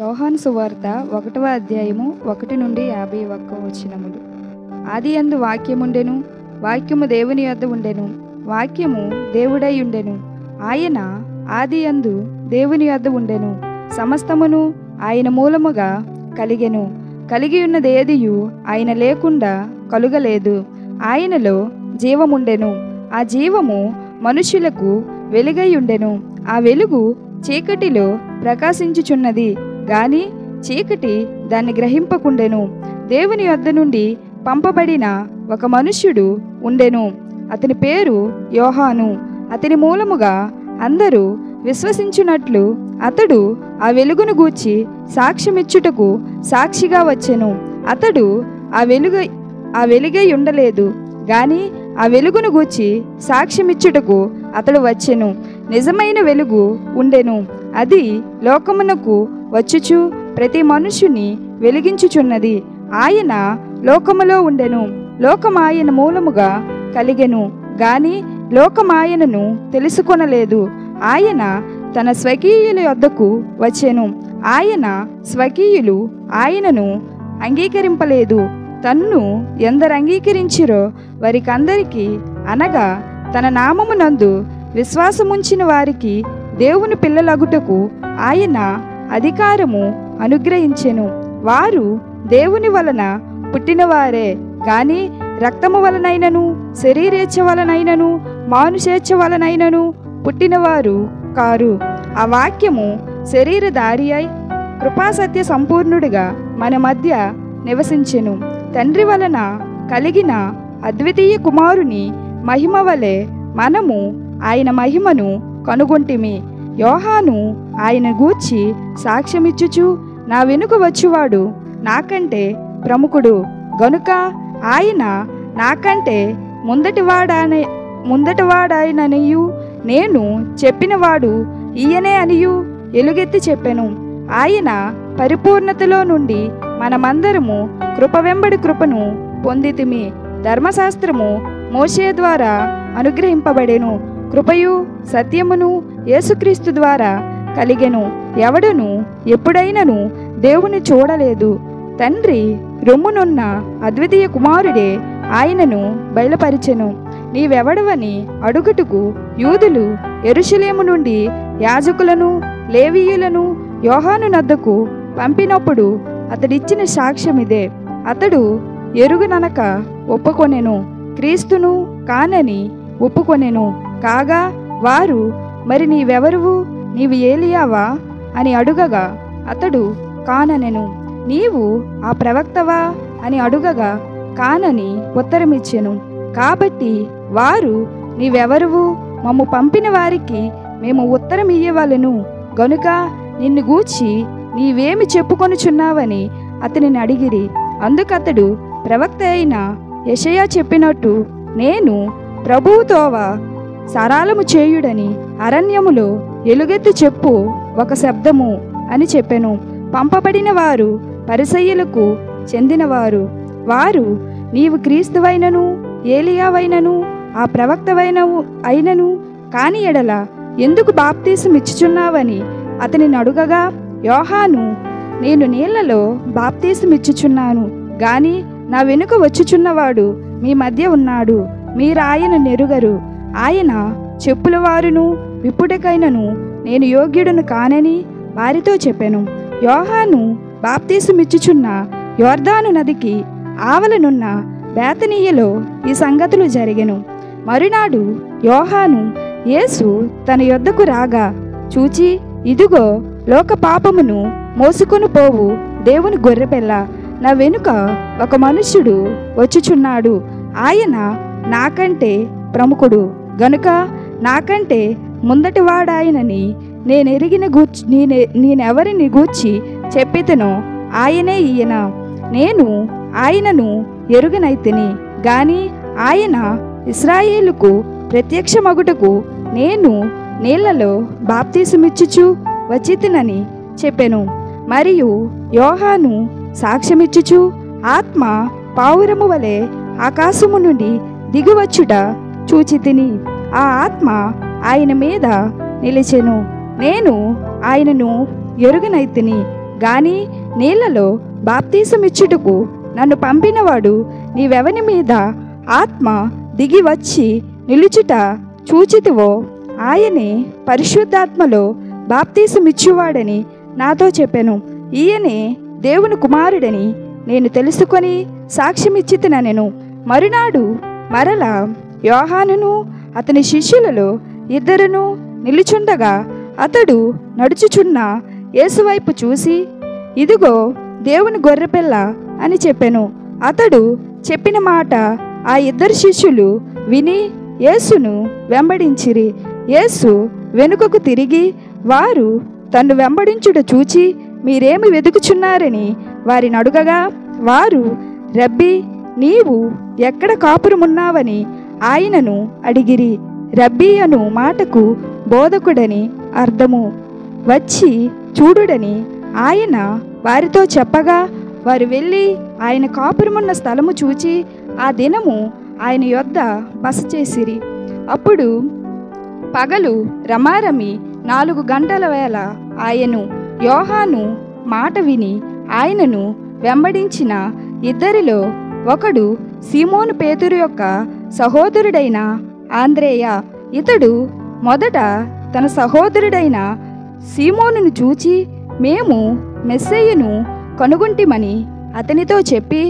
యోహాను సువార్త 1వ అధ్యాయము 1 నుండి 51 వచనములు. ఆదియందు వాక్యముండెను, వాక్యము దేవుని యొద్ద ఉండెను, వాక్యము దేవుడై ఉండెను. ఆయన ఆదియందు దేవుని యొద్ద ఉండెను. సమస్తమును ఆయన మూలముగా కలిగెను. కలిగి ఉన్నదేదియు ఆయన లేకుండా కలుగలేదు. ఆయనలో జీవముండెను. ఆ జీవము మనుషులకు వెలుగై ఉండెను. ఆ వెలుగు చీకటిలో ప్రకాశించుచున్నది గాని చీకటి దాన్ని గ్రహింపకుండెను. దేవుని యొద్ద నుండి పంపబడిన ఒక మనుష్యుడు ఉండెను. అతని పేరు యోహాను. అతని మూలముగా అందరూ విశ్వసించున్నట్లు అతడు ఆ వెలుగును గూర్చి సాక్ష్యమిచ్చుటకు సాక్షిగా వచ్చెను. అతడు ఆ వెలుగై ఉండలేదు గాని ఆ వెలుగును గూర్చి సాక్ష్యమిచ్చుటకు అతడు వచ్చెను. నిజమైన వెలుగు ఉండెను. అది లోకమునకు వచ్చుచు ప్రతి మనుషుని వెలిగించుచున్నది. ఆయన లోకములో ఉండెను. లోకమాయన మూలముగా కలిగెను గాని లోకమాయనను తెలుసుకొనలేదు. ఆయన తన స్వకీయుల యొద్దకు వచ్చెను. ఆయన స్వకీయులు ఆయనను అంగీకరింపలేదు. తన్ను ఎందరు అంగీకరించిరో వారికందరికీ, అనగా తన నామమునందు విశ్వాసముంచిన వారికి దేవుని పిల్లలగుటకు ఆయన అధికారము అనుగ్రహించెను. వారు దేవుని వలన పుట్టినవారే గాని రక్తము వలనైనను, శరీరేచ్ఛ వలనైనను, మానుషేచ్ఛ వలనైనను పుట్టినవారు కారు. ఆ వాక్యము శరీరధారి అయి కృపాసత్య సంపూర్ణుడిగా మన మధ్య నివసించెను. తండ్రి వలన కలిగిన అద్వితీయ కుమారుని మహిమ వలె మనము ఆయన మహిమను కనుగొంటిమి. యోహాను ఆయన గూర్చి సాక్ష్యమిచ్చుచు, నా వెనుక వచ్చువాడు నాకంటే ప్రముఖుడు గనుక ఆయన నాకంటే ముందటివాడాయననియు, నేను చెప్పినవాడు ఈయనే అనియు ఎలుగెత్తి చెప్పెను. ఆయన పరిపూర్ణతలో నుండి మనమందరము కృప వెంబడి కృపను పొందితిమి. ధర్మశాస్త్రము మోషే ద్వారా అనుగ్రహింపబడెను. కృపయు సత్యమును యేసుక్రీస్తు ద్వారా కలిగెను. ఎవడును ఎప్పుడైనను దేవుని చూడలేదు. తండ్రి రొమ్మునున్న అద్వితీయ కుమారుడే ఆయనను బయలుపరిచెను. నీవెవడవని అడుగుటకు యూదులు యెరూషలేము నుండి యాజకులను లేవీయులను యోహాను నద్దకు పంపినప్పుడు అతడిచ్చిన సాక్ష్యమిదే. అతడు ఎరుగుననక ఒప్పుకొనెను, క్రీస్తును కానని ఒప్పుకొనెను. కాగా వారు, మరి నీవెవరువు, నీవు ఏలియావా అని అడుగగా అతడు కాననెను. నీవు ఆ ప్రవక్తవా అని అడుగగా కానని ఉత్తరమిచ్చెను. కాబట్టి వారు, నీవెవరువు, మమ్ము పంపిన వారికి మేము ఉత్తరం ఇయ్యవలెను గనుక నిన్ను గూర్చి నీవేమి చెప్పుకొనుచున్నావని అతనిని అడిగిరి. అందుకతడు, ప్రవక్త అయిన యెషయా చెప్పినట్టు నేను ప్రభువుతోవ సరాలము చేయుడని అరణ్యములో ఎలుగెత్తి చెప్పు ఒక శబ్దము అని చెప్పెను. పంపబడిన వారు పరిసయ్యులకు చెందినవారు. వారు, నీవు క్రీస్తువైనను ఏలియావైనను ఆ ప్రవక్తవైనను కాని ఎడల ఎందుకు బాప్తీసమిచ్చుచున్నావని అతనిని అడుగగా, యోహాను, నేను నీళ్లలో బాప్తీసమిచ్చుచున్నాను గాని నా వెనుక వచ్చుచున్నవాడు మీ మధ్య ఉన్నాడు, మీరాయన నెరుగరు. ఆయన చెప్పుల వారును విప్పుటకైనను నేను యోగ్యుడును కానని వారితో చెప్పెను. యోహాను బాప్తీసమిచ్చుచున్న యొర్దాను నదికి ఆవలనున్న బేతనీయలో ఈ సంగతులు జరిగెను. మరునాడు యోహాను యేసు తన యొద్దకు రాగా చూచి, ఇదిగో లోక పాపమును మోసుకొని పోవు దేవుని గొర్రెపిల్ల, నా వెనుక ఒక మనుష్యుడు వచ్చుచున్నాడు. ఆయన నాకంటే ప్రముఖుడు గనుక నాకంటే ముందటివాడాయనని నేనెవరిని గూర్చి చెప్పితేనో ఆయనే ఈయన. నేను ఆయనను ఎరుగనైతిని గాని ఆయన ఇశ్రాయేలుకు ప్రత్యక్షమగుటకు నేను నీళ్లలో బాప్తీసమిచ్చుచు వచ్చితినని చెప్పెను. మరియు యోహాను సాక్ష్యమిచ్చుచు, ఆత్మ పావురము వలె ఆకాశము నుండి దిగువచ్చుట చూచితిని. ఆ ఆత్మ ఆయన మీద నిలిచెను. నేను ఆయనను ఎరుగనైతిని గాని నీళ్లలో బాప్తీసమిచ్చుటకు నన్ను పంపినవాడు నీవెవని మీద ఆత్మ దిగి వచ్చి నిలుచుట చూచితివో ఆయనే పరిశుద్ధాత్మలో బాప్తీసమిచ్చువాడని నాతో చెప్పెను. ఈయనే దేవుని కుమారుడని నేను తెలుసుకొని సాక్ష్యమిచ్చితినెను. మరునాడు మరలా యోహానును అతని శిష్యులలో ఇద్దరును నిలుచుండగా అతడు నడుచుచున్న యేసువైపు చూసి, ఇదిగో దేవుని గొర్రెపిల్ల అని చెప్పెను. అతడు చెప్పిన మాట ఆ ఇద్దరు శిష్యులు విని యేసును వెంబడించిరి. యేసు వెనుకకు తిరిగి వారు తన్ను వెంబడించుట చూచి, మీరేమి వెతుకుచున్నారని వారిని అడుగగా, వారు, రబ్బీ, నీవు ఎక్కడ కాపురమున్నావని ఆయనను అడిగిరి. రబ్బీ అను మాటకు బోధకుడని అర్థము. వచ్చి చూడుడని ఆయన వారితో చెప్పగా, వారు వెళ్ళి ఆయన కాపురమున్న స్థలము చూచి ఆ దినము ఆయన యొద్ద బస చేసిరి. అప్పుడు పగలు రమారమి 4 గంటల వేళ ఆయను యోహాను మాట విని ఆయనను వెంబడించిన ఇద్దరిలో ఒకడు సీమోను పేతురు యొక్క సహోదరుడైన ఆంద్రేయ. ఇతడు మొదట తన సహోదరుడైన సీమోనును చూచి, మేము మెస్సయ్యను కనుగొంటిమని అతనితో చెప్పి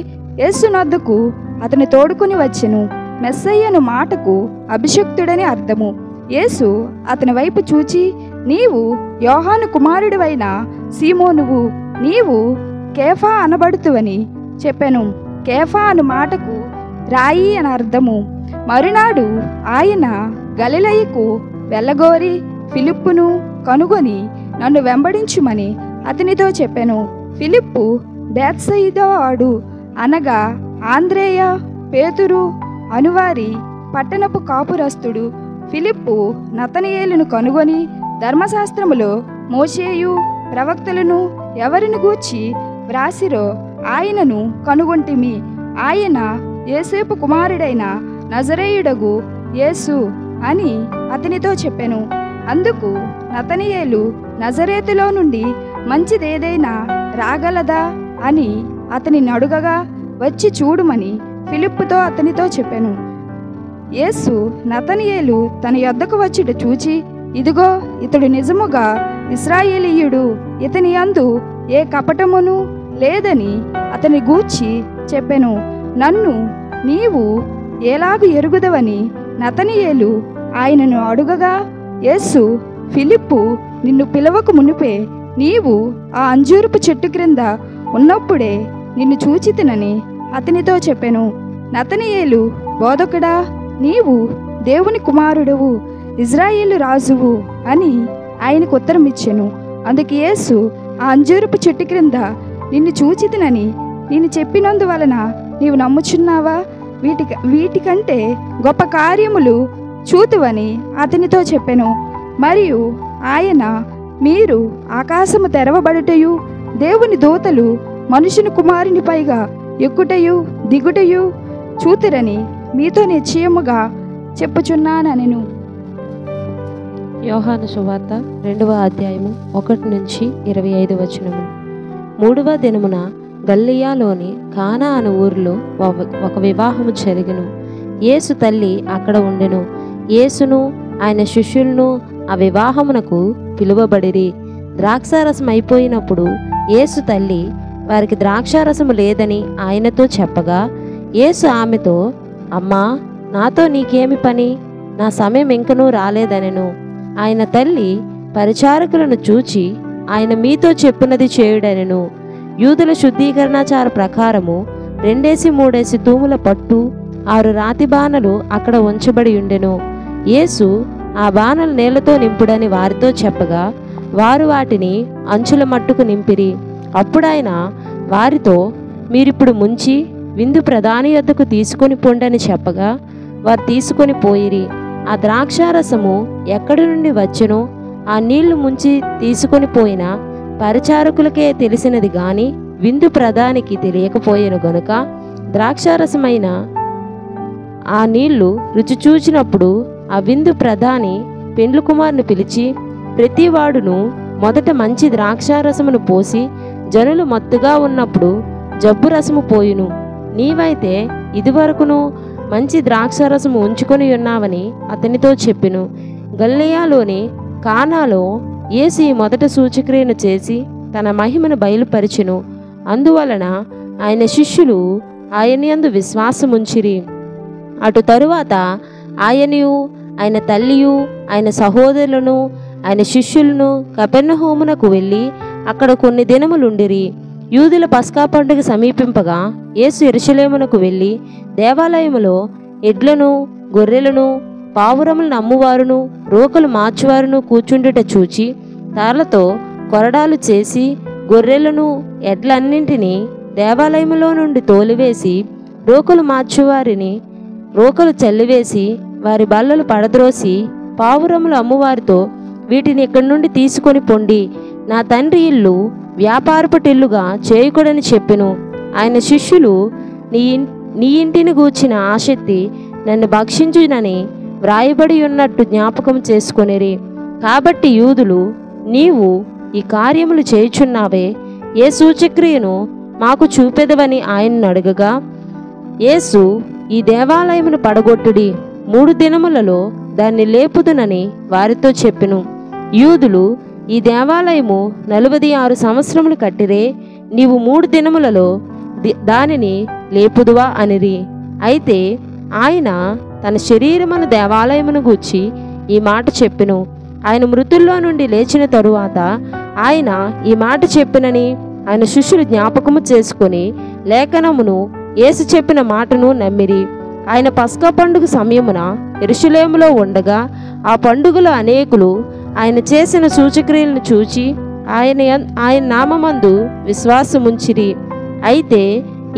యేసునొద్దకు అతని తోడుకుని వచ్చెను. మెస్సయ్యను మాటకు అభిషక్తుడని అర్థము. యేసు అతని వైపు చూచి, నీవు యోహాను కుమారుడివైన సీమోనువు, నీవు కేఫా అనబడుతువని చెప్పెను. కేఫా అను మాటకు రాయి అని అర్థము. మరునాడు ఆయన గలిలయకు వెళ్ళగోరి ఫిలిప్పును కనుగొని నన్ను వెంబడించుమని అతనితో చెప్పెను. ఫిలిప్పు బేత్సయిదా వాడు, అనగా ఆంద్రేయ, పేతురు అనువారి పట్టణపు కాపురస్తుడు. ఫిలిప్పు నతనయేలును కనుగొని ధర్మశాస్త్రములో మోషేయు ప్రవక్తలను ఎవరిని గూర్చి వ్రాసిరో ఆయనను కనుగొంటిమి. ఆయన యోసేపు కుమారుడైన నజరేయుడగు యేసు అని అతనితో చెప్పెను. అందుకు నతనయేలు, నజరేతులో నుండి మంచిదేదైనా రాగలదా అని అతనిని అడుగగా, వచ్చి చూడుమని ఫిలిప్పుతో అతనితో చెప్పెను. యేసు నతనయేలు తన యొద్దకు వచ్చుట చూచి, ఇదిగో ఇతడు నిజముగా ఇశ్రాయేలీయుడు, ఇతని యందు ఏ కపటమును లేదని అతని గూర్చి చెప్పెను. నన్ను నీవు ఎలాగు ఎరుగుదవని నతనయేలు ఆయనను అడుగగా, యేసు, ఫిలిప్పు నిన్ను పిలవక మునిపే నీవు ఆ అంజూరపు చెట్టు క్రింద ఉన్నప్పుడే నిన్ను చూచితినని అతనితో చెప్పెను. నతనయేలు, బోధకుడా, నీవు దేవుని కుమారుడవు, ఇజ్రాయేలు రాజువు అని ఆయనకు ఉత్తరం ఇచ్చెను. అందుకు యేసు, ఆ అంజూరపు చెట్టు క్రింద నిన్ను చూచితినని నేను చెప్పినందువలన నీవు నమ్ముచున్నావా? వీటికంటే గొప్ప కార్యములు చూతువని అతనితో చెప్పెను. మరియు ఆయన, మీరు ఆకాశము తెరవబడుటయు దేవుని దూతలు మనుషుని కుమారుని పైగా ఎక్కుటయు దిగుటయు చూతురని మీతో నిశ్చయముగా చెప్పుచున్నానెను. యోహాను సువార్త 2వ అధ్యాయము 1 నుంచి 25 వచనము. 3వ దినమున గలిలయలోని కానా అను ఊరిలో ఒక వివాహము జరిగెను. యేసు తల్లి అక్కడ ఉండెను. యేసును ఆయన శిష్యులను ఆ వివాహమునకు పిలువబడిరి. ద్రాక్షారసం అయిపోయినప్పుడు యేసు తల్లి వారికి ద్రాక్షారసము లేదని ఆయనతో చెప్పగా, యేసు ఆమెతో, అమ్మా, నాతో నీకేమి పని? నా సమయం ఇంకనూ రాలేదనెను. ఆయన తల్లి పరిచారకులను చూచి, ఆయన మీతో చెప్పినది చేయుడనెను. యూదుల శుద్ధీకరణాచార ప్రకారము 2-3 తూముల పట్టు 6 రాతి బాణలు అక్కడ ఉంచబడి ఉండెను. యేసు ఆ బాణలు నీళ్లతో నింపుడని వారితో చెప్పగా, వారు వాటిని అంచుల మట్టుకు నింపిరి. అప్పుడాయన వారితో, మీరిప్పుడు ముంచి విందు ప్రధాని యొద్దకు తీసుకొని పొండని చెప్పగా, వారు తీసుకొని పోయిరి. ఆ ద్రాక్షారసము ఎక్కడి నుండి వచ్చెనో ఆ నీళ్లు ముంచి తీసుకొని పోయిన పరిచారకులకే తెలిసినది గాని విందు ప్రధానికి తెలియకపోయేను గనుక, ద్రాక్షారసమైన ఆ నీళ్లు రుచి చూచినప్పుడు ఆ విందు ప్రధాని పెండ్లు కుమారుని పిలిచి, ప్రతివాడును మొదట మంచి ద్రాక్షారసమును పోసి జనులు మత్తుగా ఉన్నప్పుడు జబ్బు రసము పోయును. నీవైతే ఇదివరకును మంచి ద్రాక్షరసము ఉంచుకొని ఉన్నావని అతనితో చెప్పెను. గలిలయలోని కానాలో యేసు ఈ మొదట సూచక్రియను చేసి తన మహిమను బయలుపరిచెను. అందువలన ఆయన శిష్యులు ఆయన యందు విశ్వాసముంచిరి. అటు తరువాత ఆయనయు ఆయన తల్లియు ఆయన సహోదరులను ఆయన శిష్యులను కపెర్నహూమునకు వెళ్ళి అక్కడ కొన్ని దినములుండిరి. యూదుల పస్కా పండుగ సమీపింపగా యేసు యెరూషలేమునకు వెళ్ళి దేవాలయములో ఎడ్లను గొర్రెలను పావురములను అమ్మువారును రోకలు మార్చువారును కూర్చుండుట చూచి తాళ్లతో కొరడాలు చేసి గొర్రెలను ఎడ్లన్నింటినీ దేవాలయములో నుండి తోలివేసి రోకలు మార్చువారిని రోకలు చల్లివేసి వారి బల్లలు పడద్రోసి పావురములు అమ్మువారితో వీటిని ఇక్కడి నుండి తీసుకొని పొండి, నా తండ్రి ఇల్లు వ్యాపారపటిల్లుగా చేయకూడని చెప్పెను. ఆయన శిష్యులు నీ ఇంటిని గూర్చిన ఆసక్తి నన్ను భక్షించునని వ్రాయబడి ఉన్నట్టు జ్ఞాపకం చేసుకొనిరి. కాబట్టి యూదులు, నీవు ఈ కార్యములు చేయుచున్నావే, ఏ సూచక్రియను మాకు చూపెదవని ఆయన్ను అడగగా, యేసు ఈ దేవాలయమును పడగొట్టుడి, 3 దినములలో దాన్ని లేపుదునని వారితో చెప్పెను. యూదులు, ఈ దేవాలయము 46 సంవత్సరములు కట్టిరే, నీవు 3 దినములలో దానిని లేపుదువా అనిరి. అయితే ఆయన తన శరీరమును దేవాలయమును గూర్చి ఈ మాట చెప్పెను. ఆయన మృతుల్లో నుండి లేచిన తరువాత ఆయన ఈ మాట చెప్పినని ఆయన శిష్యులు జ్ఞాపకము చేసుకొని లేఖనమును యేసు చెప్పిన మాటను నమ్మిరి. ఆయన పస్కా పండుగ సమయమున యెరూషలేములో ఉండగా ఆ పండుగలో అనేకులు ఆయన చేసిన సూచక్రియలను చూచి ఆయన నామమందు విశ్వాసముంచిరి. అయితే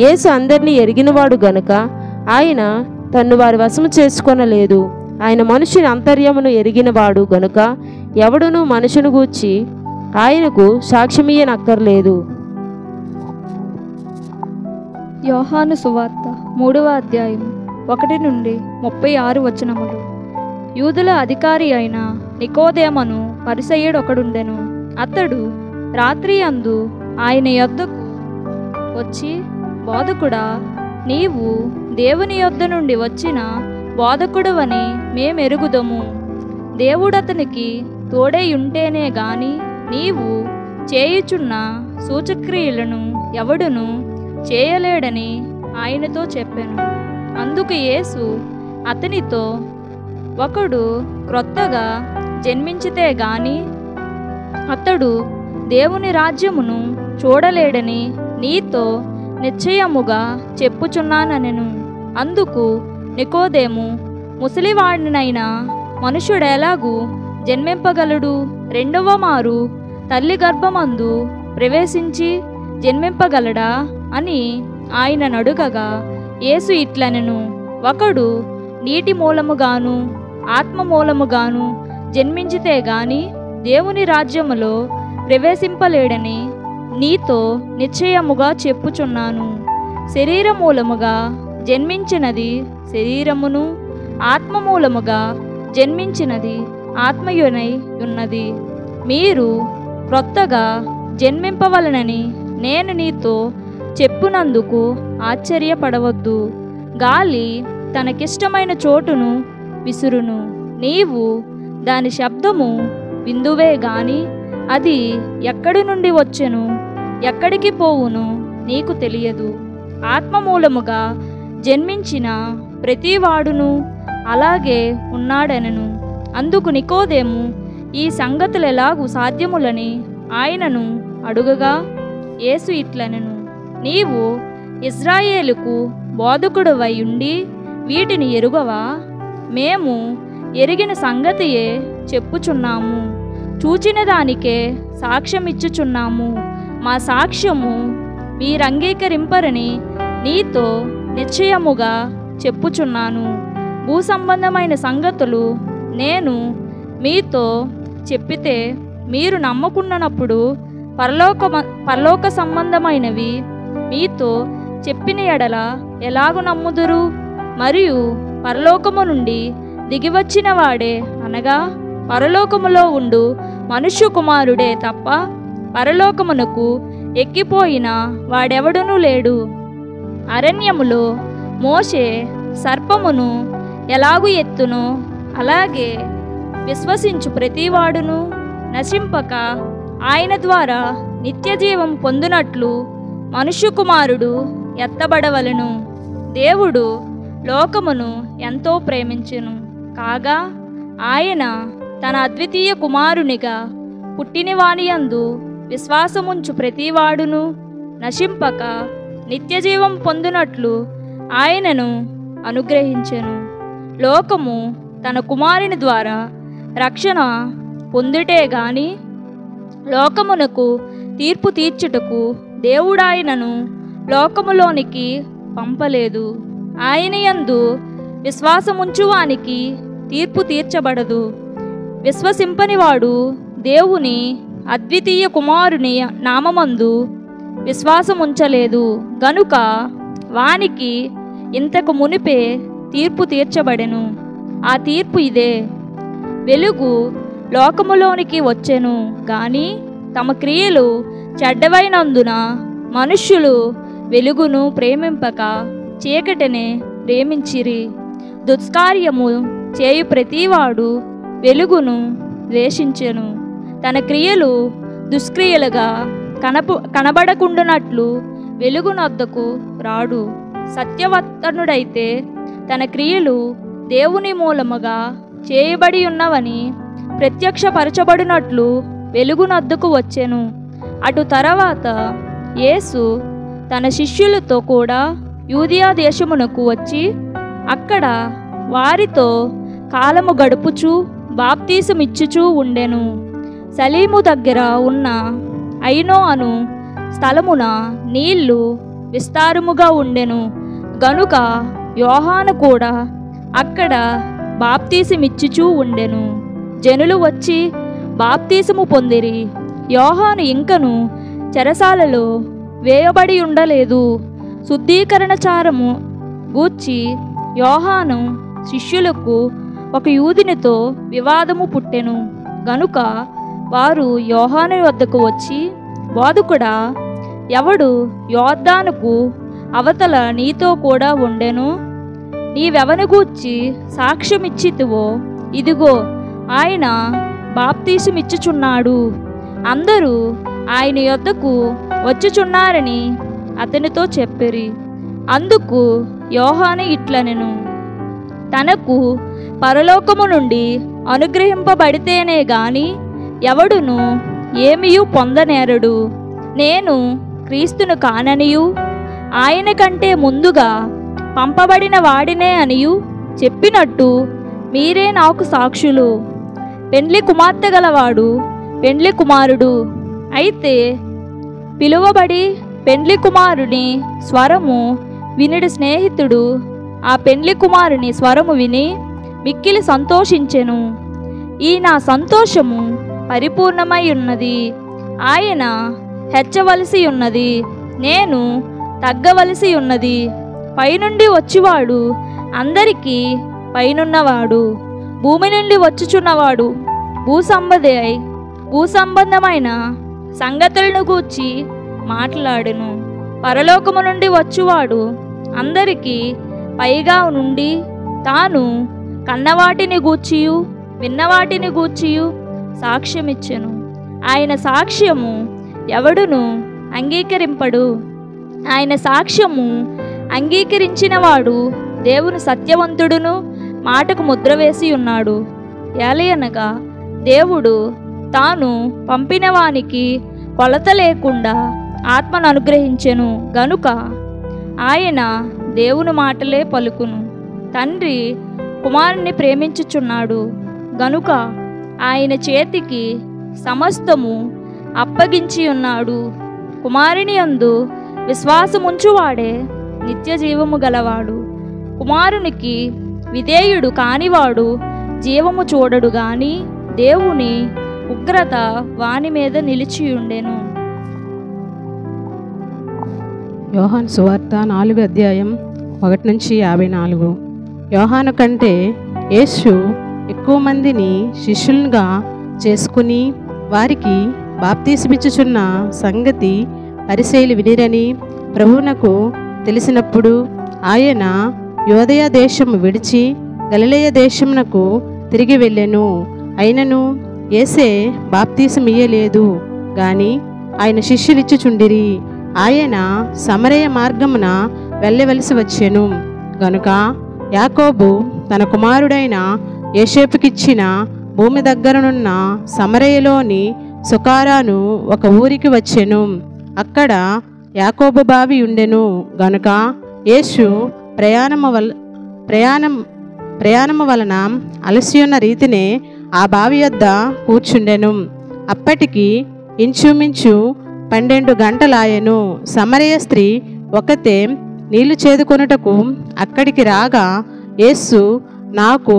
యేసు అందరినీ ఎరిగినవాడు గనుక ఆయన తన్ను వారి వశము చేసుకొనలేదు. ఆయన మనుషుని అంతర్యమును ఎరిగినవాడు గనుక ఎవడునూ మనుషును గూర్చి ఆయనకు సాక్ష్యమియ్యనక్కర్లేదు. యోహాను సువార్త 3వ అధ్యాయం 1 నుండి 36 వచనములు. యూదుల అధికారి అయిన నికోదేమను పరిసయ్యుడు ఒకడుండెను. అతడు రాత్రి అందు ఆయన యొద్దకు వచ్చి, బోధకుడా, నీవు దేవుని యొద్ద నుండి వచ్చిన బోధకుడవని మేమెరుగుదము. దేవుడతనికి తోడై ఉంటేనే గాని నీవు చేయుచున్న సూచక్రియలను ఎవడును చేయలేడని ఆయనతో చెప్పెను. అందుకు యేసు అతనితో, ఒకడు క్రొత్తగా జన్మించితే గాని అతడు దేవుని రాజ్యమును చూడలేడని నీతో నిశ్చయముగా చెప్పుచున్నానెను. అందుకు నికోదేము, ముసలివాడినైనా మనుషుడెలాగూ జన్మింపగలడు? 2వ మారు తల్లి గర్భమందు ప్రవేశించి జన్మింపగలడా అని ఆయన నడుగగా, యేసు ఇట్లనెను, ఒకడు నీటి మూలముగాను ఆత్మ మూలముగాను జన్మించితే గాని దేవుని రాజ్యములో ప్రవేశింపలేడని నీతో నిశ్చయముగా చెప్పుచున్నాను. శరీర మూలముగా జన్మించినది శరీరమును, ఆత్మ మూలముగా జన్మించినది ఆత్మయునై ఉన్నది. మీరు క్రొత్తగా జన్మింపవలనని నేను నీతో చెప్పునందుకు ఆశ్చర్యపడవద్దు. గాలి తనకిష్టమైన చోటును విసురును, నీవు దాని శబ్దము విందువే గాని అది ఎక్కడి నుండి వచ్చెను ఎక్కడికి పోవును నీకు తెలియదు. ఆత్మ మూలముగా జన్మించిన ప్రతివాడును అలాగే ఉన్నాడనెను. అందుకు నికోదేము ఈ సంగతులెలాగు సాధ్యములని ఆయనను అడుగగా, యేసు ఇట్లనెను, నీవు ఇశ్రాయేలుకు బోధకుడవై ఉండి వీటిని ఎరుగవా? మేము ఎరిగిన సంగతియే చెప్పుచున్నాము, చూచిన దానికే సాక్ష్యమిచ్చుచున్నాము. మా సాక్ష్యము మీరంగీకరింపరని నీతో నిశ్చయముగా చెప్పుచున్నాను. భూ సంబంధమైన సంగతులు నేను చెప్పితే మీరు నమ్మకున్నప్పుడు పరలోక సంబంధమైనవి మీతో చెప్పిన ఎడల ఎలాగు నమ్ముదురు? మరియు పరలోకము నుండి దిగివచ్చిన వాడే, అనగా పరలోకములో ఉండు మనుష్య కుమారుడే తప్ప పరలోకమునకు ఎక్కిపోయిన వాడెవడునూ లేడు. అరణ్యములో మోషే సర్పమును ఎలాగు ఎత్తునో అలాగే విశ్వసించు ప్రతివాడును నశింపక ఆయన ద్వారా నిత్యజీవం పొందునట్లు మనుష్యకుమారుడు ఎత్తబడవలెను. దేవుడు లోకమును ఎంతో ప్రేమించెను కాగా ఆయన తన అద్వితీయ కుమారునిగా పుట్టినవానియందు విశ్వాసముంచు ప్రతివాడును నశింపక నిత్యజీవం పొందునట్లు ఆయనను అనుగ్రహించెను. లోకము తన కుమారుని ద్వారా రక్షణ పొందుటే గాని లోకమునకు తీర్పు తీర్చుటకు దేవుడాయనను లోకములోనికి పంపలేదు. ఆయన యందు విశ్వాసముంచువానికి తీర్పు తీర్చబడదు. విశ్వసింపనివాడు దేవుని అద్వితీయ కుమారుని నామమందు విశ్వాసముంచలేదు గనుక వానికి ఇంతకు మునిపే తీర్పు తీర్చబడెను. ఆ తీర్పు ఇదే: వెలుగు లోకములోనికి వచ్చెను గాని తమ క్రియలు చెడ్డవైనందున మనుష్యులు వెలుగును ప్రేమింపక చీకటినే ప్రేమించిరి. దుష్కార్యము చేయు ప్రతివాడు వెలుగును ద్వేషించెను. తన క్రియలు దుష్క్రియలుగా కనబడకుండునట్లు వెలుగునొద్దకు రాడు. సత్యవత్తనుడైతే తన క్రియలు దేవుని మూలముగా చేయబడి ఉన్నవని ప్రత్యక్షపరచబడినట్లు వెలుగునొద్దకు వచ్చెను. అటు తర్వాత యేసు తన శిష్యులతో కూడా యూదియా దేశమునకు వచ్చి అక్కడ వారితో కాలము గడుపుచూ బాప్తీసమిచ్చుచూ ఉండెను. సలీము దగ్గర ఉన్న ఐనో అను స్థలమున నీళ్లు విస్తారముగా ఉండెను గనుక యోహాను కూడా అక్కడ బాప్తీసమిచ్చుచూ ఉండెను. జనులు వచ్చి బాప్తీసము పొందిరి. యోహాను ఇంకను చెరసాలలో వేయబడి ఉండలేదు. శుద్ధీకరణ చారము గూర్చి యోహాను శిష్యులకు ఒక యూదునితో వివాదము పుట్టెను గనుక వారు యోహాను వద్దకు వచ్చి, బోధకుడా, ఎవడు యోర్దానుకు అవతల నీతో కూడా ఉండెను? నీవెవని గూర్చి సాక్ష్యమిచ్చితివో ఇదిగో ఆయన బాప్తీసమిచ్చుచున్నాడు, అందరూ ఆయన యొద్దకు వచ్చుచున్నారని అతనితో చెప్పిరి. అందుకు యోహాను ఇట్లనెను: తనకు పరలోకము నుండి అనుగ్రహింపబడితేనే గాని ఎవడును ఏమియూ పొందనేరడు. నేను క్రీస్తును కాననియు ఆయన కంటే ముందుగా పంపబడిన వాడినే అనియు చెప్పినట్టు మీరే నాకు సాక్షులు. పెండ్లి కుమార్తె గలవాడు పెండ్లి కుమారుడు అయితే పిలువబడి పెండ్లి కుమారుని స్వరము వినిడి స్నేహితుడు ఆ పెండ్లి కుమారుని స్వరము విని మిక్కిలి సంతోషించెను. ఈ నా సంతోషము పరిపూర్ణమై ఉన్నది. ఆయన హెచ్చవలసి ఉన్నది, నేను తగ్గవలసి ఉన్నది. పైనుండి వచ్చివాడు అందరికీ పైనున్నవాడు, భూమి నుండి వచ్చుచున్నవాడు భూసంబంధమైన సంగతులను గూర్చి మాట్లాడెను. పరలోకము నుండి వచ్చువాడు అందరికీ పైగా నుండి తాను కన్నవాటిని గూర్చియు విన్నవాటిని గూర్చియు సాక్ష్యమిచ్చెను. ఆయన సాక్ష్యము ఎవడును అంగీకరింపడు. ఆయన సాక్ష్యము అంగీకరించినవాడు దేవుని సత్యవంతుడును మాటకు ముద్ర వేసి ఉన్నాడు. ఏలయనగా దేవుడు తాను పంపిన వానికి కొలత లేకుండా ఆత్మను అనుగ్రహించెను గనుక ఆయన దేవుని మాటలే పలుకును. తండ్రి కుమారుని ప్రేమించుచున్నాడు గనుక ఆయన చేతికి సమస్తము అప్పగించి ఉన్నాడు. కుమారుని యందు విశ్వాసముంచువాడే నిత్య జీవము గలవాడు. కుమారునికి విధేయుడు కానివాడు జీవము చూడడు గాని దేవుని ఉగ్రత వాని మీద నిలిచియుండెను. యోహాను సువార్త 4వ అధ్యాయం 1-54. యోహాను కంటే యేసు ఎక్కువ మందిని శిష్యులుగా చేసుకుని వారికి బాప్తీసమిచ్చుచున్న సంగతి పరిసయ్యులు వినిరని ప్రభువునకు తెలిసినప్పుడు ఆయన యోదయ దేశము విడిచి గలిలయ దేశమునకు తిరిగి వెళ్ళెను. అయినను యేసే బాప్తీసమియ్యలేదు గాని ఆయన శిష్యులిచ్చుచుండిరి. ఆయన సమరయ మార్గమున వెళ్ళవలసి వచ్చెను గనుక యాకోబు తన కుమారుడైన యోసేపుకిచ్చిన భూమి దగ్గరనున్న సమరయలోని సుకారాను ఒక ఊరికి వచ్చెను. అక్కడ యాకోబు బావి ఉండెను గనుక యేసు ప్రయాణము వలన అలసియున్న రీతినే ఆ బావి యొద్ద కూర్చుండెను. అప్పటికి ఇంచుమించు 12 గంటలాయెను. సమరయ స్త్రీ ఒకతే నీళ్లు చేదుకొనుటకు అక్కడికి రాగా యేసు నాకు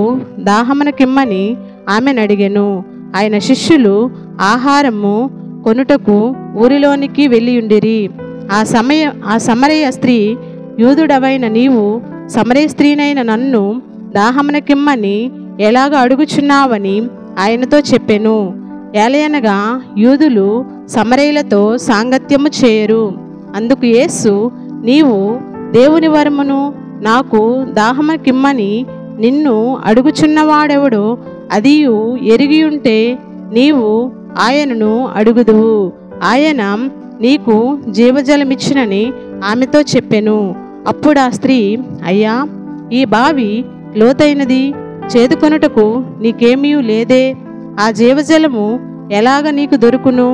దాహమునకిమ్మని ఆమెనడిగెను. ఆయన శిష్యులు ఆహారము కొనుటకు ఊరిలోనికి వెళ్ళియుండిరి. ఆ సమరయ స్త్రీ, యూదుడవైన నీవు సమరయ స్త్రీనైన నన్ను దాహమునకిమ్మని ఎలాగ అడుగుచున్నావని ఆయనతో చెప్పెను. ఏలయనగా యూదులు సమరయులతో సాంగత్యము చేయరు. అందుకు యేసు, నీవు దేవుని వరమును నాకు దాహమునకిమ్మని నిన్ను అడుగుచున్నవాడెవడో అదియు ఎరిగియుంటే నీవు ఆయనను అడుగుదువు, ఆయన నీకు జీవజలమిచ్చినని ఆమెతో చెప్పెను. అప్పుడు ఆ స్త్రీ, అయ్యా, ఈ బావి లోతైనది, చేదుకొనుటకు నీకేమీ లేదే. ఆ జీవజలము ఎలాగ నీకు దొరుకును?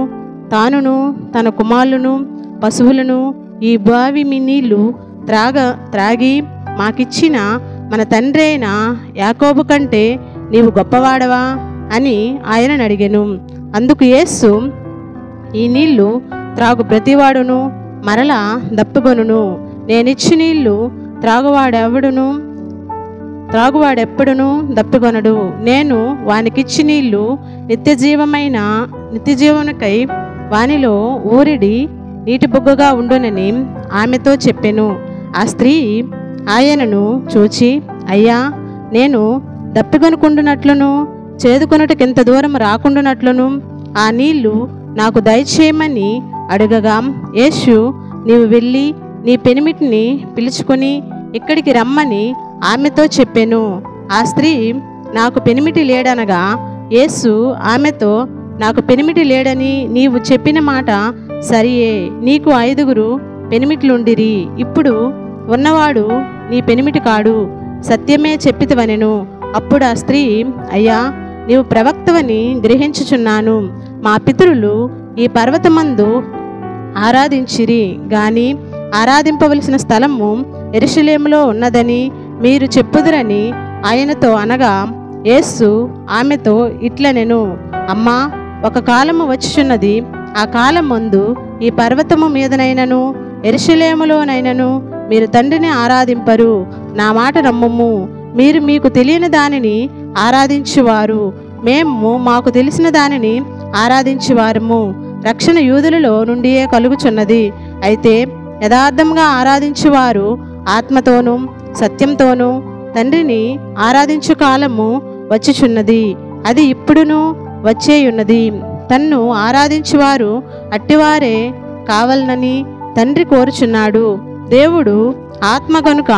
తానును తన కుమారులను పశువులను ఈ బావి మీ నీళ్లు త్రాగి మాకిచ్చిన మన తండ్రి అయిన యాకోబు కంటే నీవు గొప్పవాడవా అని ఆయనను అడిగెను. అందుకు యేసు, ఈ నీళ్లు త్రాగు ప్రతివాడును మరలా దప్పిగొనును. నేనిచ్చి నీళ్లు త్రాగువాడెప్పుడును దప్పిగొనడు. నేను వానికిచ్చి నీళ్లు నిత్యజీవమునకై వానిలో ఊరిడి నీటి బుగ్గగా ఉండునని ఆమెతో చెప్పెను. ఆ స్త్రీ ఆయనను చూచి, అయ్యా, నేను దప్పిగొనుకుండునట్లును చేదుకొనుటకింత దూరం రాకుండునట్లును ఆ నీళ్లు నాకు దయచేయమని అడగగా యేసు, నీవు వెళ్ళి నీ పెనిమిటిని పిలుచుకొని ఇక్కడికి రమ్మని ఆమెతో చెప్పెను. ఆ స్త్రీ, నాకు పెనిమిటి లేడనగా యేసు ఆమెతో, నాకు పెనిమిటి లేడని నీవు చెప్పిన మాట సరియే. నీకు 5 పెనిమిట్లుండిరి. ఇప్పుడు ఉన్నవాడు నీ పెనిమిటి కాడు, సత్యమే చెప్పితివనెను. అప్పుడు ఆ స్త్రీ, అయ్యా, నీవు ప్రవక్తవని గ్రహించుచున్నాను. మా పితరులు ఈ పర్వతమందు ఆరాధించిరి గాని ఆరాధింపవలసిన స్థలము యెరూషలేములో ఉన్నదని మీరు చెప్పుదురని ఆయనతో అనగా యేసు ఆమెతో ఇట్లనెను, అమ్మా, ఒక కాలము వచ్చుచున్నది, ఆ కాలమందు ఈ పర్వతము మీదనైనను యెరూషలేములోనైనను మీరు తండ్రిని ఆరాధింపరు. నా మాట నమ్ముము. మీరు మీకు తెలియని దానిని ఆరాధించువారు, మేము మాకు తెలిసిన దానిని ఆరాధించువారము. రక్షణ యూదులలో నుండియే కలుగుచున్నది. అయితే యథార్థంగా ఆరాధించువారు ఆత్మతోనూ సత్యంతోనూ తండ్రిని ఆరాధించు కాలము వచ్చుచున్నది, అది ఇప్పుడును వచ్చేయున్నది. తన్ను ఆరాధించువారు అట్టివారే కావాలనని తండ్రి కోరుచున్నాడు. దేవుడు ఆత్మ గనుక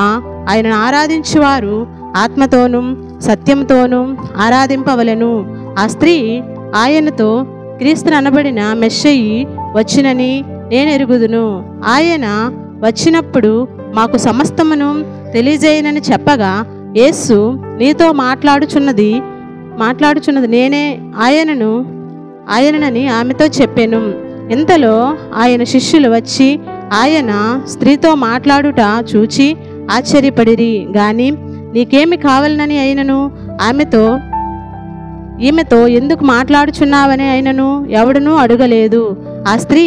ఆయనను ఆరాధించువారు ఆత్మతోనూ సత్యంతోనూ ఆరాధింపవలెను. ఆ స్త్రీ ఆయనతో, క్రీస్తు అనబడిన మెస్సయి వచ్చినని నేను ఎరుగుదును. ఆయన వచ్చినప్పుడు మాకు సమస్తమును తెలియజేయనని చెప్పగా యేసు, నీతో మాట్లాడుచున్నది నేనే ఆయననని ఆమెతో చెప్పెను. ఇంతలో ఆయన శిష్యులు వచ్చి ఆయన స్త్రీతో మాట్లాడుట చూచి ఆశ్చర్యపడిరి గాని నీకేమి కావాలనని అయినను ఈమెతో ఎందుకు మాట్లాడుచున్నావని అయినను ఎవడునూ అడగలేదు. ఆ స్త్రీ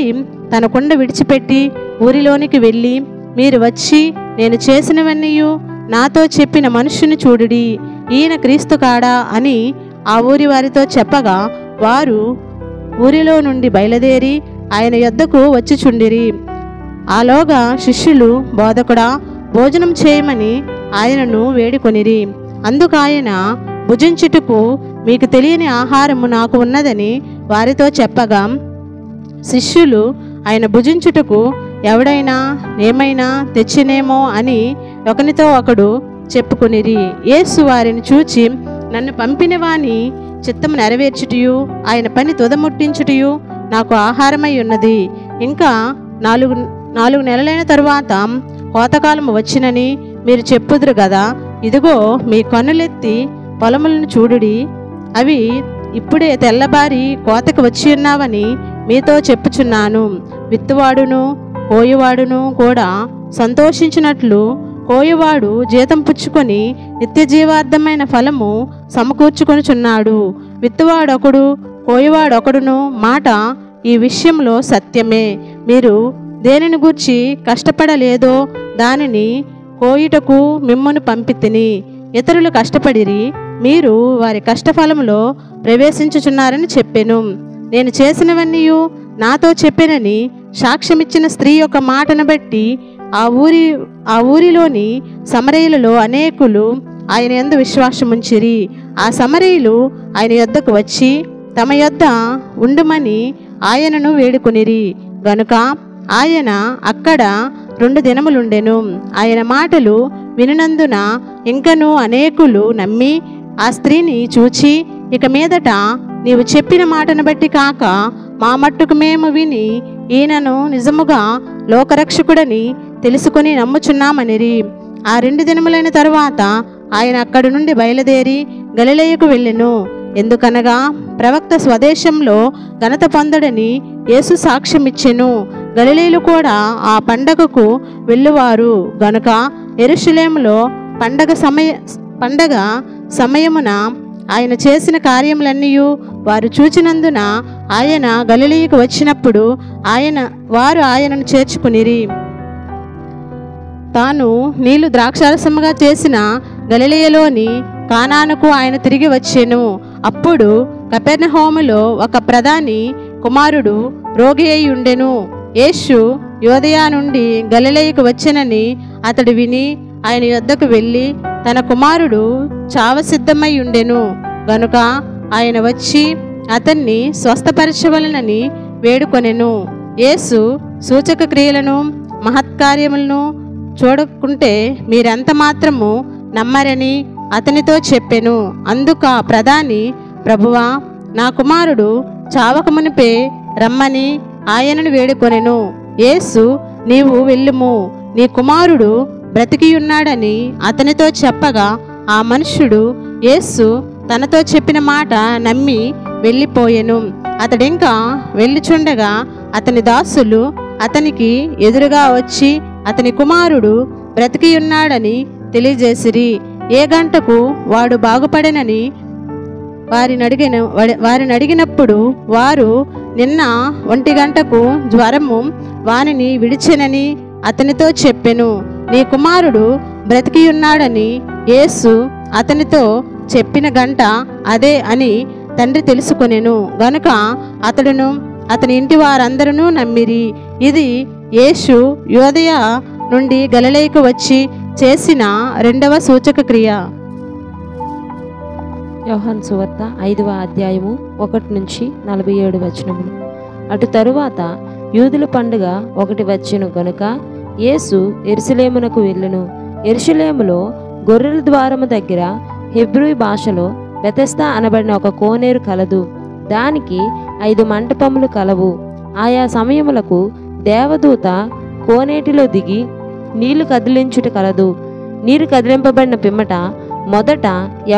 తన కుండ విడిచిపెట్టి ఊరిలోనికి వెళ్ళి, మీరు వచ్చి నేను చేసినవన్నీయు నాతో చెప్పిన మనుష్యుని చూడుడి, ఈయన క్రీస్తు కాడా అని ఆ ఊరి వారితో చెప్పగా వారు ఊరిలో నుండి బయలుదేరి ఆయన యొద్దకు వచ్చిచుండిరి. ఆలోగా శిష్యులు, బోధకుడా, భోజనం చేయమని ఆయనను వేడుకొనిరి. అందుకు ఆయన, భుజించుటకు మీకు తెలియని ఆహారము నాకు ఉన్నదని వారితో చెప్పగా శిష్యులు ఆయన భుజించుటకు ఎవడైనా ఏమైనా తెచ్చినేమో అని ఒకనితో ఒకడు చెప్పుకొనిరి. యేసు వారిని చూచి, నన్ను పంపిన వాని చిత్తము నెరవేర్చుటయు ఆయన పని తుదముట్టించుటయు నాకు ఆహారమై ఉన్నది. ఇంకా నాలుగు నెలలైన తరువాత కోతకాలము వచ్చినని మీరు చెప్పుదురు గదా. ఇదిగో మీ కన్నులెత్తి పొలములను చూడుడి, అవి ఇప్పుడే తెల్లబారి కోతకు వచ్చి ఉన్నావని మీతో చెప్పుచున్నాను. విత్తువాడును కోయువాడును కూడా సంతోషించినట్లు కోయువాడు జీతం పుచ్చుకొని నిత్య జీవార్థమైన ఫలము సమకూర్చుకొనుచున్నాడు. విత్తువాడొకడు కోయువాడొకడును మాట ఈ విషయంలో సత్యమే. మీరు దేనిని గూర్చి కష్టపడలేదో దానిని కోయుటకు మిమ్మును పంపితిని. ఇతరులు కష్టపడిరి, మీరు వారి కష్టఫలములో ప్రవేశించుచున్నారని చెప్పెను. నేను చేసినవన్నీయు నాతో చెప్పెనని సాక్ష్యమిచ్చిన స్త్రీ యొక్క మాటను బట్టి ఆ ఊరిలోని సమరయులలో అనేకులు ఆయన యందు విశ్వాసముంచిరి. ఆ సమరయులు ఆయన యొద్దకు వచ్చి తమ యొద్ద ఉండుమని ఆయనను వేడుకొనిరి. గనుక ఆయన అక్కడ 2 దినములుండెను. ఆయన మాటలు వినునందున ఇంకనూ అనేకులు నమ్మి ఆ స్త్రీని చూచి, ఇక మీదట నీవు చెప్పిన మాటను బట్టి కాక మా మట్టుకు మేము విని ఈయనను నిజముగా లోకరక్షకుడని తెలుసుకొని నమ్ముచున్నామనిరి. ఆ 2 దినములైన తరువాత ఆయన అక్కడి నుండి బయలుదేరి గలిలయకు వెళ్ళెను. ఎందుకనగా ప్రవక్త స్వదేశంలో ఘనత పొందడని యేసు సాక్ష్యమిచ్చెను. గలిలయులు కూడా ఆ పండగకు వెళ్ళువారు గనుక యెరూషలేములో పండగ సమయమున ఆయన చేసిన కార్యములన్నీ వారు చూచినందున ఆయన గలిలయకు వచ్చినప్పుడు వారు ఆయనను చేర్చుకునిరి. తాను నీళ్లు ద్రాక్షారసముగా చేసిన గలిలయలోని కానానుకు ఆయన తిరిగి వచ్చెను. అప్పుడు కపెర్నహూములో ఒక ప్రధాని కుమారుడు రోగి అయి ఉండెను. యేసు యోదయ నుండి గలిలయకు వచ్చెనని అతడు విని ఆయన యొద్దకు వెళ్ళి తన కుమారుడు చావసిద్ధమై ఉండెను గనుక ఆయన వచ్చి అతన్ని స్వస్థపరచవలనని వేడుకొనెను. యేసు సూచక క్రియలను మహత్కార్యములను చూడకుంటే మీరెంత మాత్రము నమ్మరని అతనితో చెప్పెను. అందుక ప్రధాని, ప్రభువా, నా కుమారుడు చావకమునిపే రమ్మని ఆయనను వేడుకొనెను. యేసు, నీవు వెళ్ళుము, నీ కుమారుడు బ్రతికియున్నాడని అతనితో చెప్పగా ఆ మనుష్యుడు యేసు తనతో చెప్పిన మాట నమ్మి వెళ్ళిపోయెను. అతడింకా వెళ్ళుచుండగా అతని దాసులు అతనికి ఎదురుగా వచ్చి అతని కుమారుడు బ్రతికియున్నాడని తెలియజేసిరి. ఏ గంటకు వాడు బాగుపడెనని వారిని అడిగినప్పుడు వారు, నిన్న 1 గంటకు జ్వరము వానిని విడిచెనని అతనితో చెప్పెను. నీ కుమారుడు బ్రతికియున్నాడని యేసు అతనితో చెప్పిన గంట అదే అని తండ్రి తెలుసుకొనెను గనుక అతడును అతని ఇంటి వారందరూ నమ్మిరి. ఇది యేసు యోదయ నుండి గలిలయకు వచ్చి చేసిన 2వ సూచక క్రియ. యోహాను సువార్త 5వ అధ్యాయము 1-47 వచనములు. అటు తరువాత యూదుల పండుగ ఒకటి వచ్చెను గనుక యేసు యెరూషలేమునకు వెళ్ళెను. యెరూషలేములో గొర్రెల ద్వారము దగ్గర హెబ్రీ భాషలో బెతెస్దా అనబడిన ఒక కోనేరు కలదు. దానికి 5 మంటపములు కలవు. ఆయా సమయములకు దేవదూత కోనేటిలో దిగి నీళ్లు కదిలించుట కలదు. నీరు కదిలింపబడిన పిమ్మట మొదట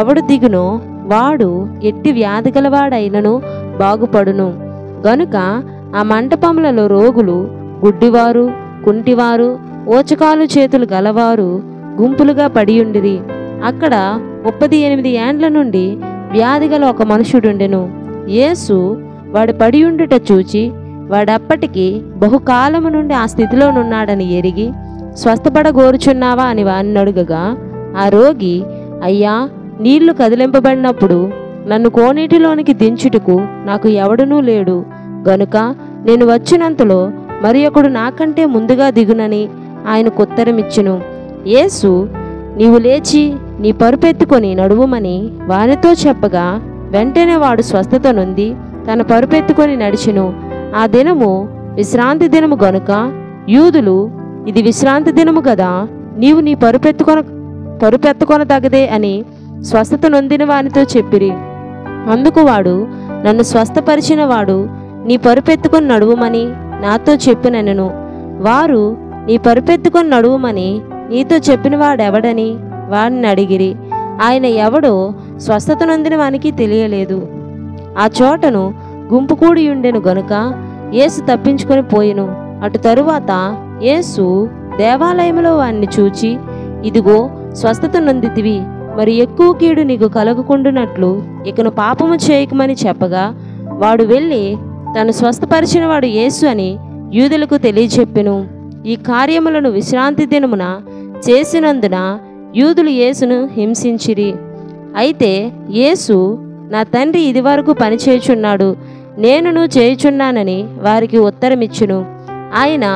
ఎవడు దిగునో వాడు ఎట్టి వ్యాధి గలవాడైనను బాగుపడును. గనుక ఆ మంటపములలో రోగులు, గుడ్డివారు, కుంటివారు, ఓచకాలు చేతులు గలవారు గుంపులుగా పడియుండిరి. అక్కడ 38 ఏండ్ల నుండి వ్యాధి గల ఒక మనుషుడుండెను. యేసు వాడు పడియుండుట చూచి వాడప్పటికి బహుకాలము నుండి ఆ స్థితిలోనున్నాడని ఎరిగి, స్వస్థపడగోరుచున్నావా అని వారిని అడుగగా, ఆ రోగి, అయ్యా, నీళ్లు కదిలింపబడినప్పుడు నన్ను కోనేటిలోనికి దించుటకు నాకు ఎవడునూ లేడు గనుక నేను వచ్చినంతలో మరి ఒకడు నాకంటే ముందుగా దిగునని ఆయనకు ఉత్తరమిచ్చెను. యేసు, నీవు లేచి నీ పరుపెత్తుకొని నడువుమని వానితో చెప్పగా వెంటనే వాడు స్వస్థత నొంది తన పరుపెత్తుకొని నడిచెను. ఆ దినము విశ్రాంతి దినము గనుక యూదులు, ఇది విశ్రాంతి దినము కదా, నీవు నీ పరుపెత్తుకొనదగదే అని స్వస్థత నొందిన వానితో చెప్పిరి. అందుకు వాడు, నన్ను స్వస్థపరిచిన వాడు నీ పరుపెత్తుకొని నడువుమని నాతో చెప్పినెను. వారు, నీ పరుపెత్తుకొని నడువుమని నీతో చెప్పిన వాడెవడని వాడిని అడిగిరి. ఆయన ఎవడో స్వస్థత నొందిన వానికి తెలియలేదు. ఆ చోటను గుంపు కూడి ఉండెను గనుక యేసు తప్పించుకొని పోయెను. అటు తరువాత యేసు దేవాలయంలో వాణ్ణి చూచి, ఇదిగో స్వస్థత నొందితివి, మరి ఎక్కువ కీడు నీకు కలగకుండునట్లు ఇకను పాపము చేయకమని చెప్పగా, వాడు వెళ్ళి తను స్వస్థపరిచిన వాడు యేసు అని యూదులకు తెలియచెప్పెను. ఈ కార్యములను విశ్రాంతి దినమున చేసినందున యూదులు యేసును హింసించిరి. అయితే యేసు, నా తండ్రి ఇదివరకు పనిచేయుచున్నాడు, నేనును చేయుచున్నానని వారికి ఉత్తరమిచ్చును. ఆయన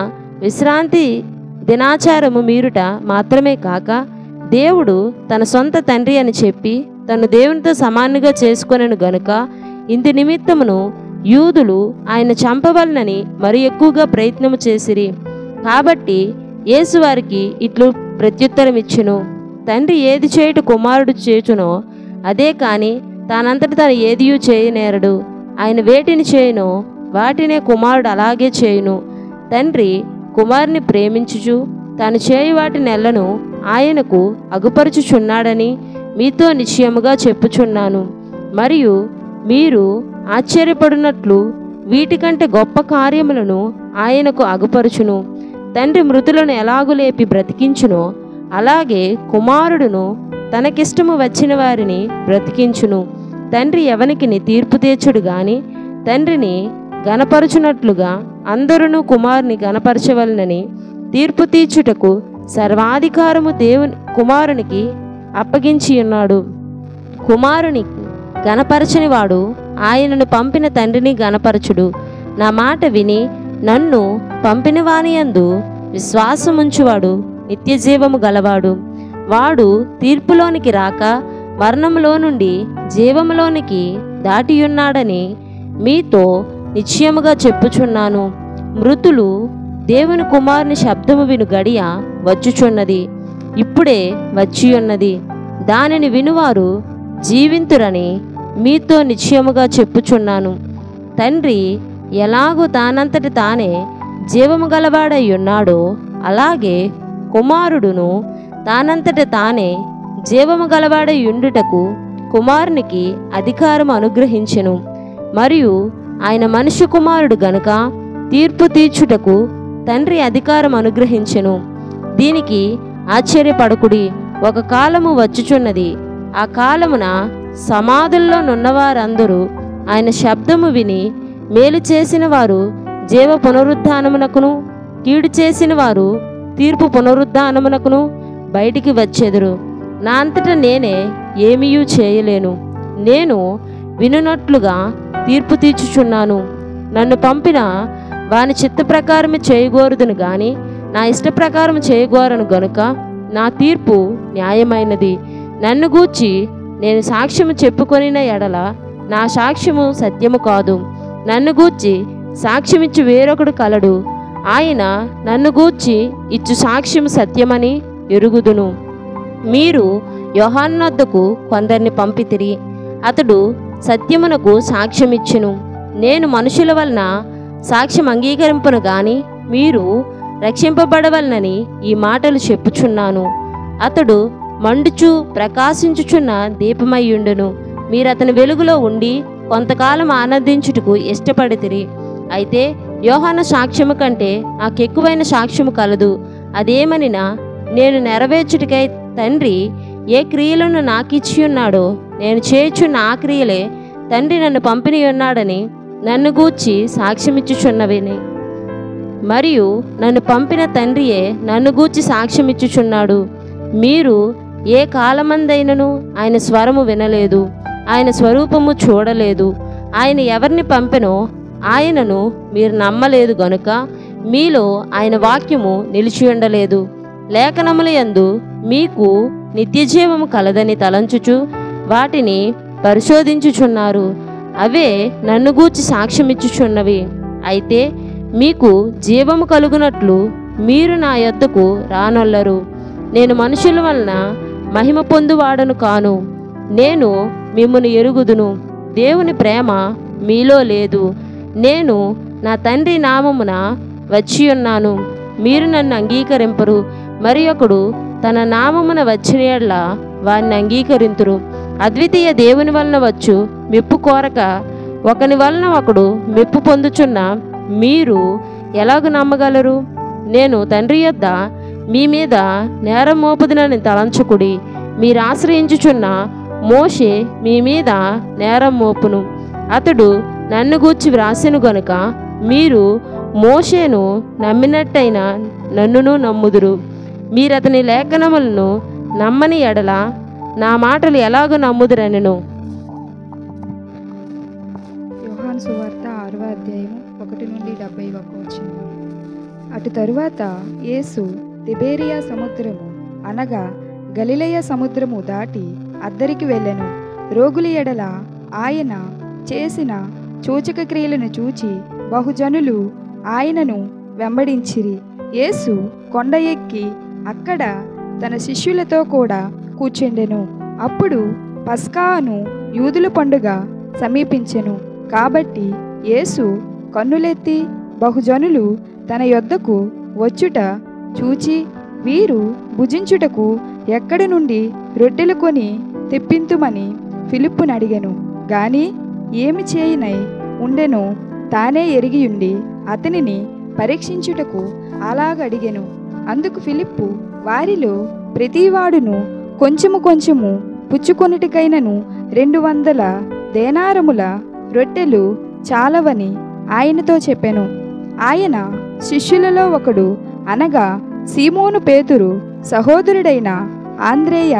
విశ్రాంతి దినాచారము మీరుట మాత్రమే కాక, దేవుడు తన సొంత తండ్రి అని చెప్పి తను దేవునితో సమానంగా చేసుకొనెను గనుక, ఇందు నిమిత్తమును యూదులు ఆయన చంపవలనని మరి ఎక్కువగా ప్రయత్నము చేసిరి. కాబట్టి యేసు వారికి ఇట్లు ప్రత్యుత్తరమిచ్చును, తండ్రి ఏది చేయుట కుమారుడు చేయుచునో అదే కాని తానంతట తాను ఏదియూ చేయనేరడు. ఆయన వేటిని చేయునో వాటినే కుమారుడు అలాగే చేయును. తండ్రి కుమారుని ప్రేమించుచు తాను చేయు వాటి నెలను ఆయనకు అగుపరుచుచున్నాడని మీతో నిశ్చయముగా చెప్పుచున్నాను. మరియు మీరు ఆశ్చర్యపడినట్లు వీటికంటే గొప్ప కార్యములను ఆయనకు అగుపరుచును. తండ్రి మృతులను ఎలాగు లేపి బ్రతికించునో అలాగే కుమారుడును తనకిష్టము వచ్చిన వారిని బ్రతికించును. తండ్రి ఎవనికిని తీర్పు తీర్చుడు గాని తండ్రిని గణపరచునట్లుగా అందరూ కుమారుని గణపరచవలనని తీర్పు తీర్చుటకు సర్వాధికారము దేవుని కుమారునికి అప్పగించి ఉన్నాడు. కుమారుని గణపరచని వాడు ఆయనను పంపిన తండ్రిని గణపరచుడు. నా మాట విని నన్ను పంపిన వాని యందు విశ్వాసముంచువాడు నిత్య జీవము గలవాడు. వాడు తీర్పులోనికి రాక మరణములో నుండి జీవములోనికి దాటియున్నాడని మీతో నిశ్చయముగా చెప్పుచున్నాను. మృతులు దేవుని కుమారుని శబ్దము విను గడియ వచ్చుచున్నది, ఇప్పుడే వచ్చియున్నది. దానిని వినువారు జీవింతురని మీతో నిశ్చయముగా చెప్పుచున్నాను. తండ్రి ఎలాగూ తానంతటి తానే జీవము గలవాడై ఉన్నాడో అలాగే కుమారుడును తానంతట తానే జీవము గలవాడై ఉండుటకు కుమారునికి అధికారం అనుగ్రహించెను. మరియు ఆయన మనుష్య కుమారుడు గనుక తీర్పు తీర్చుటకు తండ్రి అధికారం అనుగ్రహించెను. దీనికి ఆశ్చర్యపడకుడి, ఒక కాలము వచ్చుచున్నది, ఆ కాలమున సమాధుల్లో నున్నవారందరూ ఆయన శబ్దము విని మేలు చేసిన వారు జీవ పునరుద్ధానమునకును కీడు చేసిన వారు తీర్పు పునరుద్ధానమునకును బయటికి వచ్చెదరు. నా అంతట నేనే ఏమీయూ చేయలేను, నేను వినున్నట్లుగా తీర్పు తీర్చుచున్నాను. నన్ను పంపిన వాని చిత్త ప్రకారమే చేయగోరుదును గాని నా ఇష్ట ప్రకారం చేయగోరను గనుక నా తీర్పు న్యాయమైనది. నన్ను గూర్చి నేను సాక్ష్యము చెప్పుకొనిన ఎడల నా సాక్ష్యము సత్యము కాదు. నన్ను గూర్చి సాక్ష్యమిచ్చు వేరొకడు కలడు, ఆయన నన్ను గూర్చి ఇచ్చు సాక్ష్యము సత్యమని ఎరుగుదును. మీరు యోహాను వద్దకు కొందరిని పంపితిరి, అతడు సత్యమునకు సాక్ష్యమిచ్చును. నేను మనుషుల వలన సాక్ష్యం అంగీకరింపను గాని మీరు రక్షింపబడవలనని ఈ మాటలు చెప్పుచున్నాను. అతడు మండుచు ప్రకాశించుచున్న దీపమయ్యుండును. మీరు అతని వెలుగులో ఉండి కొంతకాలం ఆనందించుటకు ఇష్టపడితిరి. అయితే యోహాను సాక్ష్యము కంటే నాకెక్కువైన సాక్ష్యము కలదు. అదేమనినా నేను నెరవేర్చుటకై తండ్రి ఏ క్రియలను నాకిచ్చి ఉన్నాడో నేను చేయుచున్న ఆ క్రియలే తండ్రి నన్ను పంపిణీ ఉన్నాడని నన్ను గూర్చి సాక్ష్యమిచ్చుచున్నవిని. మరియు నన్ను పంపిన తండ్రియే నన్ను గూర్చి సాక్ష్యమిచ్చుచున్నాడు. మీరు ఏ కాలమందైనను ఆయన స్వరము వినలేదు, ఆయన స్వరూపము చూడలేదు. ఆయన ఎవరిని పంపెనో ఆయనను మీరు నమ్మలేదు గనుక మీలో ఆయన వాక్యము నిలిచి ఉండలేదు. లేఖనముల యందు మీకు నిత్యజీవము కలదని తలంచుచు వాటిని పరిశోధించుచున్నారు, అవే నన్ను గూర్చి సాక్ష్యమిచ్చుచున్నవి. అయితే మీకు జీవము కలుగునట్లు మీరు నా యొద్దకు రానొల్లరు. నేను మనుషుల వలన మహిమ పొందువాడను కాను. నేను మిమ్మును ఎరుగుదును. దేవుని ప్రేమ మీలో లేదు. నేను నా తండ్రి నామమున వచ్చి ఉన్నాను, మీరు నన్ను అంగీకరింపరు. మరి ఒకడు తన నామమున వచ్చిన యెడల వారిని అంగీకరింతురు. అద్వితీయ దేవుని వలన వచ్చు మెప్పు కోరక ఒకని వలన ఒకడు మెప్పు పొందుచున్న మీరు ఎలాగ నమ్మగలరు? నేను తండ్రి యొద్ద మీ మీద నేరం మోపుదునని తలంచుకుడి. మీరు ఆశ్రయించుచున్న మోషే మీ మీద నేరం మోపును. అతడు నన్ను గూర్చి వ్రాసెను గనుక మీరు మోషేను నమ్మినట్టయిన నన్నును నమ్ముదురు. మీరతని లేఖనములను నమ్మని ఎడల నా మాటలు ఎలాగో నమ్ముదురనెను. యోహాను సువార్త 6వ అధ్యాయము 1 నుండి 71 అటు తరువాత యేసు తిబేరియా సముద్రము అనగా గలిలయ సముద్రము దాటి అద్దరికి వెళ్ళెను. రోగుల ఎడల ఆయన చేసిన సూచక క్రియలను చూచి బహుజనులు ఆయనను వెంబడించిరి. యేసు కొండ ఎక్కి అక్కడ తన శిష్యులతో కూడా కూర్చుండెను. అప్పుడు పస్కాను యూదుల పండుగ సమీపించెను. కాబట్టి యేసు కన్నులెత్తి బహుజనులు తన యొద్దకు వచ్చుట చూచి, వీరు భుజించుటకు ఎక్కడి నుండి రొట్టెలు కొని తెప్పింతుమని ఫిలిప్పును అడిగెను. గాని ఏమి చేయనై ఉండెనో తానే ఎరిగియుండి అతనిని పరీక్షించుటకు అలాగడిగెను. అందుకు ఫిలిప్పు, వారిలో ప్రతివాడును కొంచెము కొంచెము పుచ్చుకొనుటికైనను 200 దేనారముల రొట్టెలు చాలవని ఆయనతో చెప్పెను. ఆయన శిష్యులలో ఒకడు అనగా సీమోను పేతురు సహోదరుడైన ఆంద్రేయ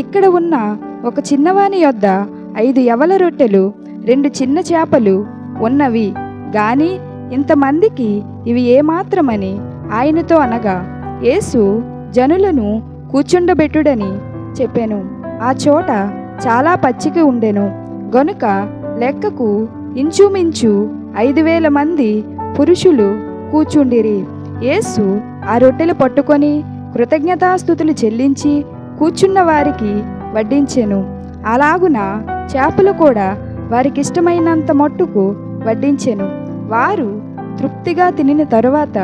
ఇక్కడ ఉన్న ఒక చిన్నవాని యొద్ద 5 యవల రొట్టెలు 2 చిన్న చేపలు ఉన్నవి గాని ఇంతమందికి ఇవి ఏమాత్రమని ఆయనతో అనగా, యేసు జనులను కూర్చుండబెట్టుడని చెప్పెను. ఆ చోట చాలా పచ్చిక ఉండెను గనుక లెక్కకు ఇంచుమించు 5,000 మంది పురుషులు కూర్చుండిరి. యేసు ఆ రొట్టెలు పట్టుకొని కృతజ్ఞతాస్తుతులు చెల్లించి కూర్చున్న వారికి వడ్డించెను. అలాగున చేపలు కూడా వారికిష్టమైనంత మట్టుకు వడ్డించెను. వారు తృప్తిగా తినిన తరువాత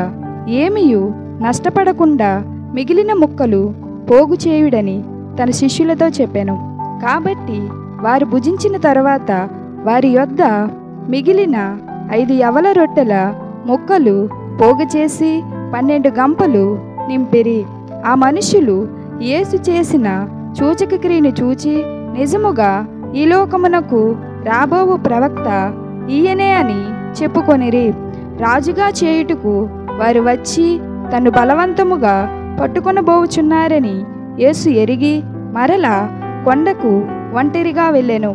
ఏమీయు నష్టపడకుండా మిగిలిన ముక్కలు పోగు చేయుడని తన శిష్యులతో చెప్పెను. కాబట్టి వారు భుజించిన తరువాత వారి యొద్ద మిగిలిన 5 యవల రొట్టెల ముక్కలు పోగు చేసి 12 గంపలు నింపిరి. ఆ మనుషులు యేసు చేసిన సూచక క్రియను చూచి, నిజముగా ఈ లోకమునకు రాబోవు ప్రవక్త ఈయనే అని చెప్పుకొనిరి. రాజుగా చేయుటకు వారు వచ్చి తన్ను బలవంతముగా పట్టుకొనబోచున్నారని యేసు ఎరిగి మరలా కొండకు ఒంటరిగా వెళ్ళెను.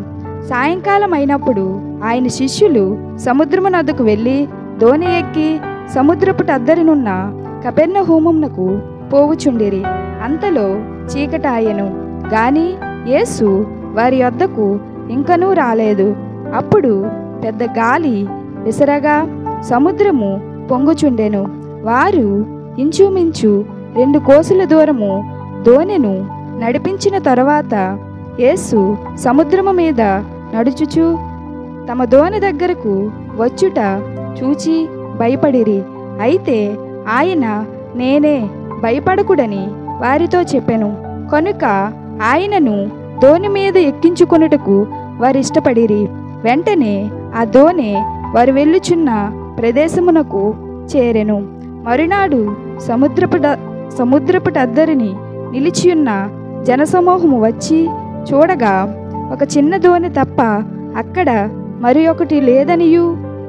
సాయంకాలం అయినప్పుడు ఆయన శిష్యులు సముద్రము నద్దకు వెళ్ళి దోణి ఎక్కి సముద్రపుటద్దరినున్న కపెర్నహూమునకు పోవుచుండిరి. అంతలో చీకటాయెను గాని యేసు వారి యొద్దకు ఇంకనూ రాలేదు. అప్పుడు పెద్ద గాలి విసరగా సముద్రము పొంగుచుండెను. వారు ఇంచుమించు 2 కోసుల దూరము దోణెను నడిపించిన తరువాత యేసు సముద్రము మీద నడుచుచు తమ దోణి దగ్గరకు వచ్చుట చూచి భయపడిరి. అయితే ఆయన నేనే, భయపడకుడని వారితో చెప్పెను. కనుక ఆయనను దోణి మీద ఎక్కించుకొనుటకు వారిష్టపడిరి. వెంటనే ఆ దోణి వారు వెళ్ళుచున్న ప్రదేశమునకు చేరెను. మరునాడు సముద్రపుటద్దరిని నిలిచియున్న జనసమూహము వచ్చి చూడగా ఒక చిన్న దోణి తప్ప అక్కడ మరి ఒకటి లేదనియు,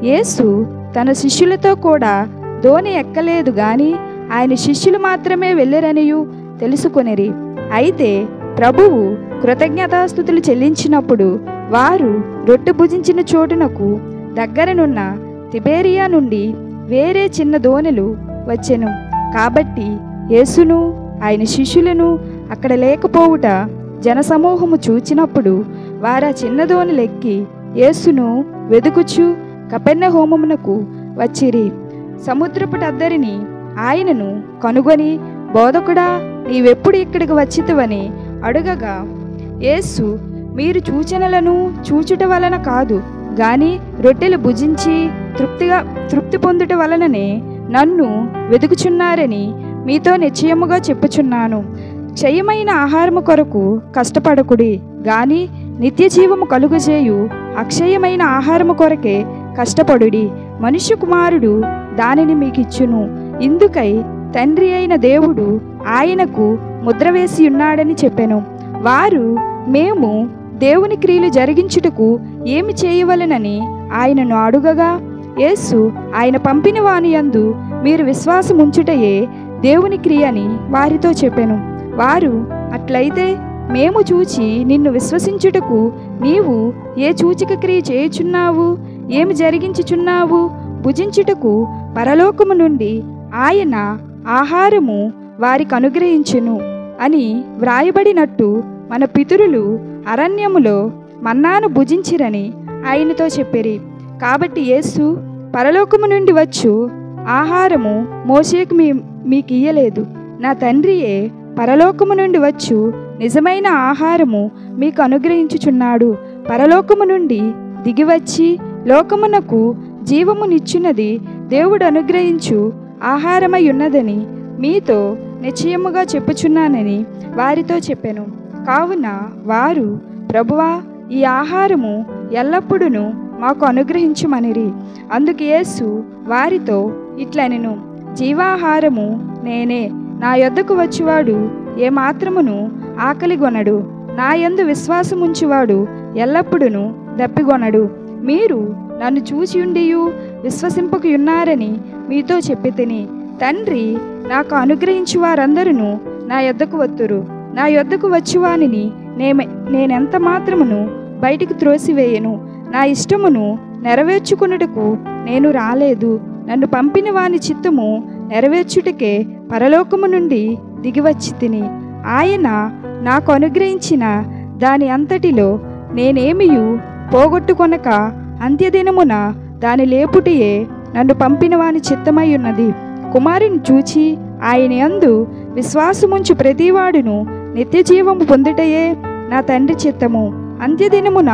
యేసు తన శిష్యులతో కూడా దోణి ఎక్కలేదు గాని ఆయన శిష్యులు మాత్రమే వెళ్ళరనియు తెలుసుకొనిరి. అయితే ప్రభువు కృతజ్ఞతాస్తుతులు చెల్లించినప్పుడు వారు రొట్టె భుజించిన చోటునకు దగ్గరనున్న తిబేరియా నుండి వేరే చిన్న దోణెలు వచ్చెను. కాబట్టి యేసును ఆయన శిష్యులను అక్కడ లేకపోవుట జనసమూహము చూచినప్పుడు వారా చిన్న దోణిలెక్కి యేసును వెదుకుచు కపెర్నహూమునకు వచ్చిరి. సముద్రపుటద్దరిని ఆయనను కనుగొని, బోధకుడా, నీవెప్పుడు ఇక్కడికి వచ్చితివని అడుగగా, యేసు, మీరు సూచనలను చూచుట వలన కాదు, గాని రొట్టెలు భుజించి తృప్తి పొందుట వలననే నన్ను వెదుకుచున్నారని మీతో నిశ్చయముగా చెప్పుచున్నాను. క్షయమైన ఆహారము కొరకు కష్టపడకుడి, గాని నిత్య జీవము కలుగజేయు అక్షయమైన ఆహారము కొరకే కష్టపడుడి. మనుష్య కుమారుడు దానిని మీకిచ్చును. ఇందుకై తండ్రి అయిన దేవుడు ఆయనకు ముద్ర వేసి ఉన్నాడని చెప్పెను. వారు, మేము దేవుని క్రియలు జరిగించుటకు ఏమి చేయవలెనని ఆయనను అడుగగా, యేసు ఆయన పంపిన వాని యందు మీరు విశ్వాసముంచుటయే దేవుని క్రియ అని వారితో చెప్పెను. వారు, అట్లయితే మేము చూచి నిన్ను విశ్వసించుటకు నీవు ఏ సూచక క్రియ చేయుచున్నావు, ఏమి జరిగించుచున్నావు? భుజించుటకు పరలోకము నుండి ఆయన ఆహారము వారికి అనుగ్రహించును అని వ్రాయబడినట్టు మన పితరులు అరణ్యములో మన్నాను భుజించిరని ఆయనతో చెప్పిరి. కాబట్టి యేసు, పరలోకము నుండి వచ్చు ఆహారము మోషేకు మీకు ఇయ్యలేదు, నా తండ్రియే పరలోకము నుండి వచ్చు నిజమైన ఆహారము మీకు అనుగ్రహించుచున్నాడు. పరలోకము నుండి దిగివచ్చి లోకమునకు జీవమునిచ్చున్నది దేవుడు అనుగ్రహించు ఆహారమై ఉన్నదని మీతో నిశ్చయముగా చెప్పుచున్నానని వారితో చెప్పెను. కావున వారు, ప్రభువా, ఈ ఆహారము ఎల్లప్పుడూ మాకు అనుగ్రహించుమనిరి. అందుకు యేసు వారితో ఇట్లనెను, జీవాహారము నేనే. నా యొద్దకు వచ్చువాడు ఏమాత్రమును ఆకలిగొనడు. నా యందు విశ్వాసముంచువాడు ఎల్లప్పుడూ దప్పిగొనడు. మీరు నన్ను చూచియుండియు విశ్వసింపకయున్నారని మీతో చెప్పితిని. తండ్రి నాకు అనుగ్రహించు వారందరూ నా యొద్దకు వత్తురు. నా యొద్దకు వచ్చువానిని నేనెంత మాత్రమును బయటికి త్రోసివేయను. నా ఇష్టమును నెరవేర్చుకున్నటకు నేను రాలేదు. నన్ను పంపిన వాని చిత్తము నెరవేర్చుటకే పరలోకము నుండి దిగివచ్చి తిని. ఆయన నాకు అనుగ్రహించిన దాని అంతటిలో నేనేమియు పోగొట్టుకొనక అంత్యదినమున దాని లేపుటయే నన్ను పంపిన వాని చిత్తమై ఉన్నది. కుమారుని చూచి ఆయన యందు విశ్వాసముంచు ప్రతివాడును నిత్యజీవము పొందుటయే నా తండ్రి చిత్తము. అంత్యదినమున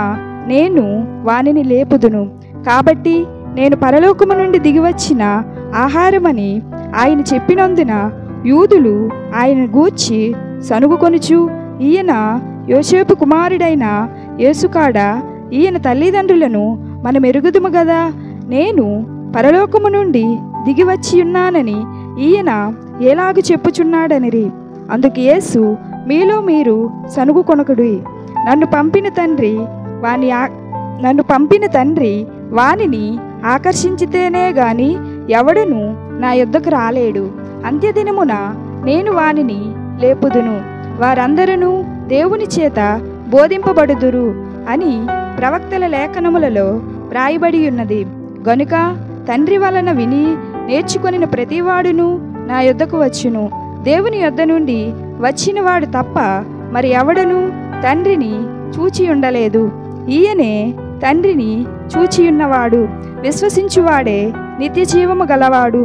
నేను వానిని లేపుదును. కాబట్టి నేను పరలోకము నుండి దిగివచ్చిన ఆహారమని ఆయన చెప్పినందున యూదులు ఆయన గూర్చి సనుగుకొనుచు, ఈయన యోసేపు కుమారుడైన యేసుకాడ, ఈయన తల్లిదండ్రులను మనం ఎరుగుదుము గదా, నేను పరలోకము నుండి దిగివచ్చి ఉన్నానని ఈయన ఎలాగు చెప్పుచున్నాడనిరి. అందుకు యేసు, మీలో మీరు సనుగు కొనకుడి. నన్ను పంపిన తండ్రి వానిని ఆకర్షించితేనే గాని ఎవడును నా యొద్దకు రాలేడు. అంత్యదినమున నేను వానిని లేపుదును. వారందరూ దేవుని చేత బోధింపబడుదురు అని ప్రవక్తల లేఖనములలో వ్రాయబడి ఉన్నది. గనుక తండ్రి వలన విని నేర్చుకొనిన ప్రతివాడును నా యొద్దకు వచ్చును. దేవుని యొద్ద నుండి వచ్చినవాడు తప్ప మరి ఎవడను తండ్రిని చూచి ఉండలేదు. ఈయనే తండ్రిని చూచియున్నవాడు. విశ్వసించువాడే నిత్య జీవము గలవాడు.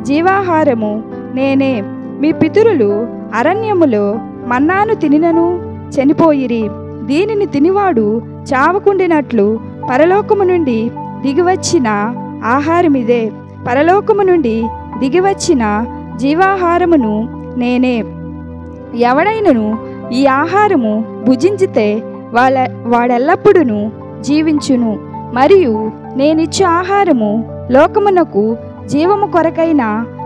జీవాహారము నేనే. మీ పితరులు అరణ్యములో మన్నాను తినినను చనిపోయిరి. దీనిని తినివాడు చావకుండినట్లు పరలోకము నుండి దిగివచ్చిన ఆహారమిదే. పరలోకము నుండి దిగివచ్చిన జీవాహారమును నేనే. ఎవడైనను ఈ ఆహారము భుజించితే వాడెల్లప్పుడూ జీవించును. మరియు నేనిచ్చు ఆహారము లోకమునకు జీవము కొరకైన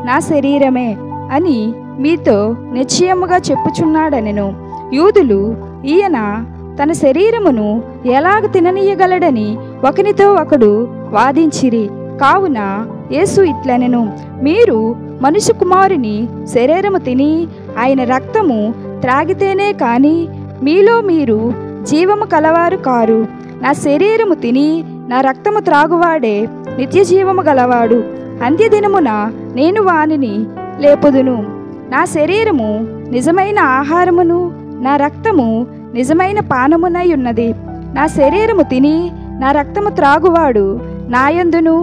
నా శరీరమే అని మీతో నిశ్చయముగా చెప్పుచున్నాడనెను. యూదులు ఈయన తన శరీరమును ఎలాగ తిననీయగలడని ఒకనితో ఒకడు వాదించిరి. కావున యేసు ఇట్లనెను, మీరు మనుష్య కుమారుని శరీరము తిని ఆయన రక్తము త్రాగితేనే కాని మీలో మీరు జీవము కలవారు కారు. నా శరీరము తిని నా రక్తము త్రాగువాడే నిత్య జీవము గలవాడు. అంత్యదినమున నేను వానిని లేపుదును. నా శరీరము నిజమైన ఆహారమును నా రక్తము నిజమైన పానమునై ఉన్నది. నా శరీరము తిని నా రక్తము త్రాగువాడు నాయందును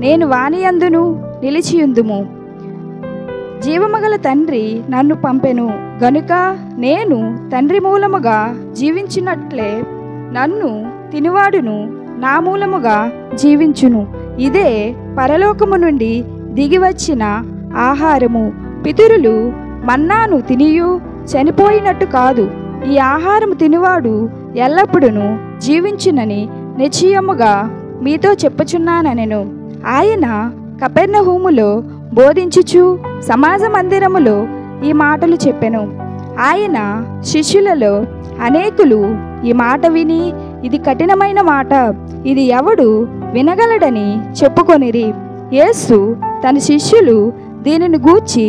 నేను వానియందును నిలిచియుందుము. జీవమగల తండ్రి నన్ను పంపెను గనుక నేను తండ్రి మూలముగా జీవించినట్లే నన్ను తినువాడును నా మూలముగా జీవించును. ఇదే పరలోకము నుండి దిగివచ్చిన ఆహారము. పితరులు మన్నాను తినియు చనిపోయినట్టు కాదు. ఈ ఆహారము తినివాడు ఎల్లప్పుడూ జీవించునని నిశ్చయముగా మీతో చెప్పుచున్నానెను. ఆయన కపెర్నహూములో బోధించుచు సమాజ మందిరములో ఈ మాటలు చెప్పెను. ఆయన శిష్యులలో అనేకులు ఈ మాట విని, ఇది కఠినమైన మాట, ఇది ఎవడు వినగలడని చెప్పుకొనిరి. యేసు తన శిష్యులు దీనిని గూర్చి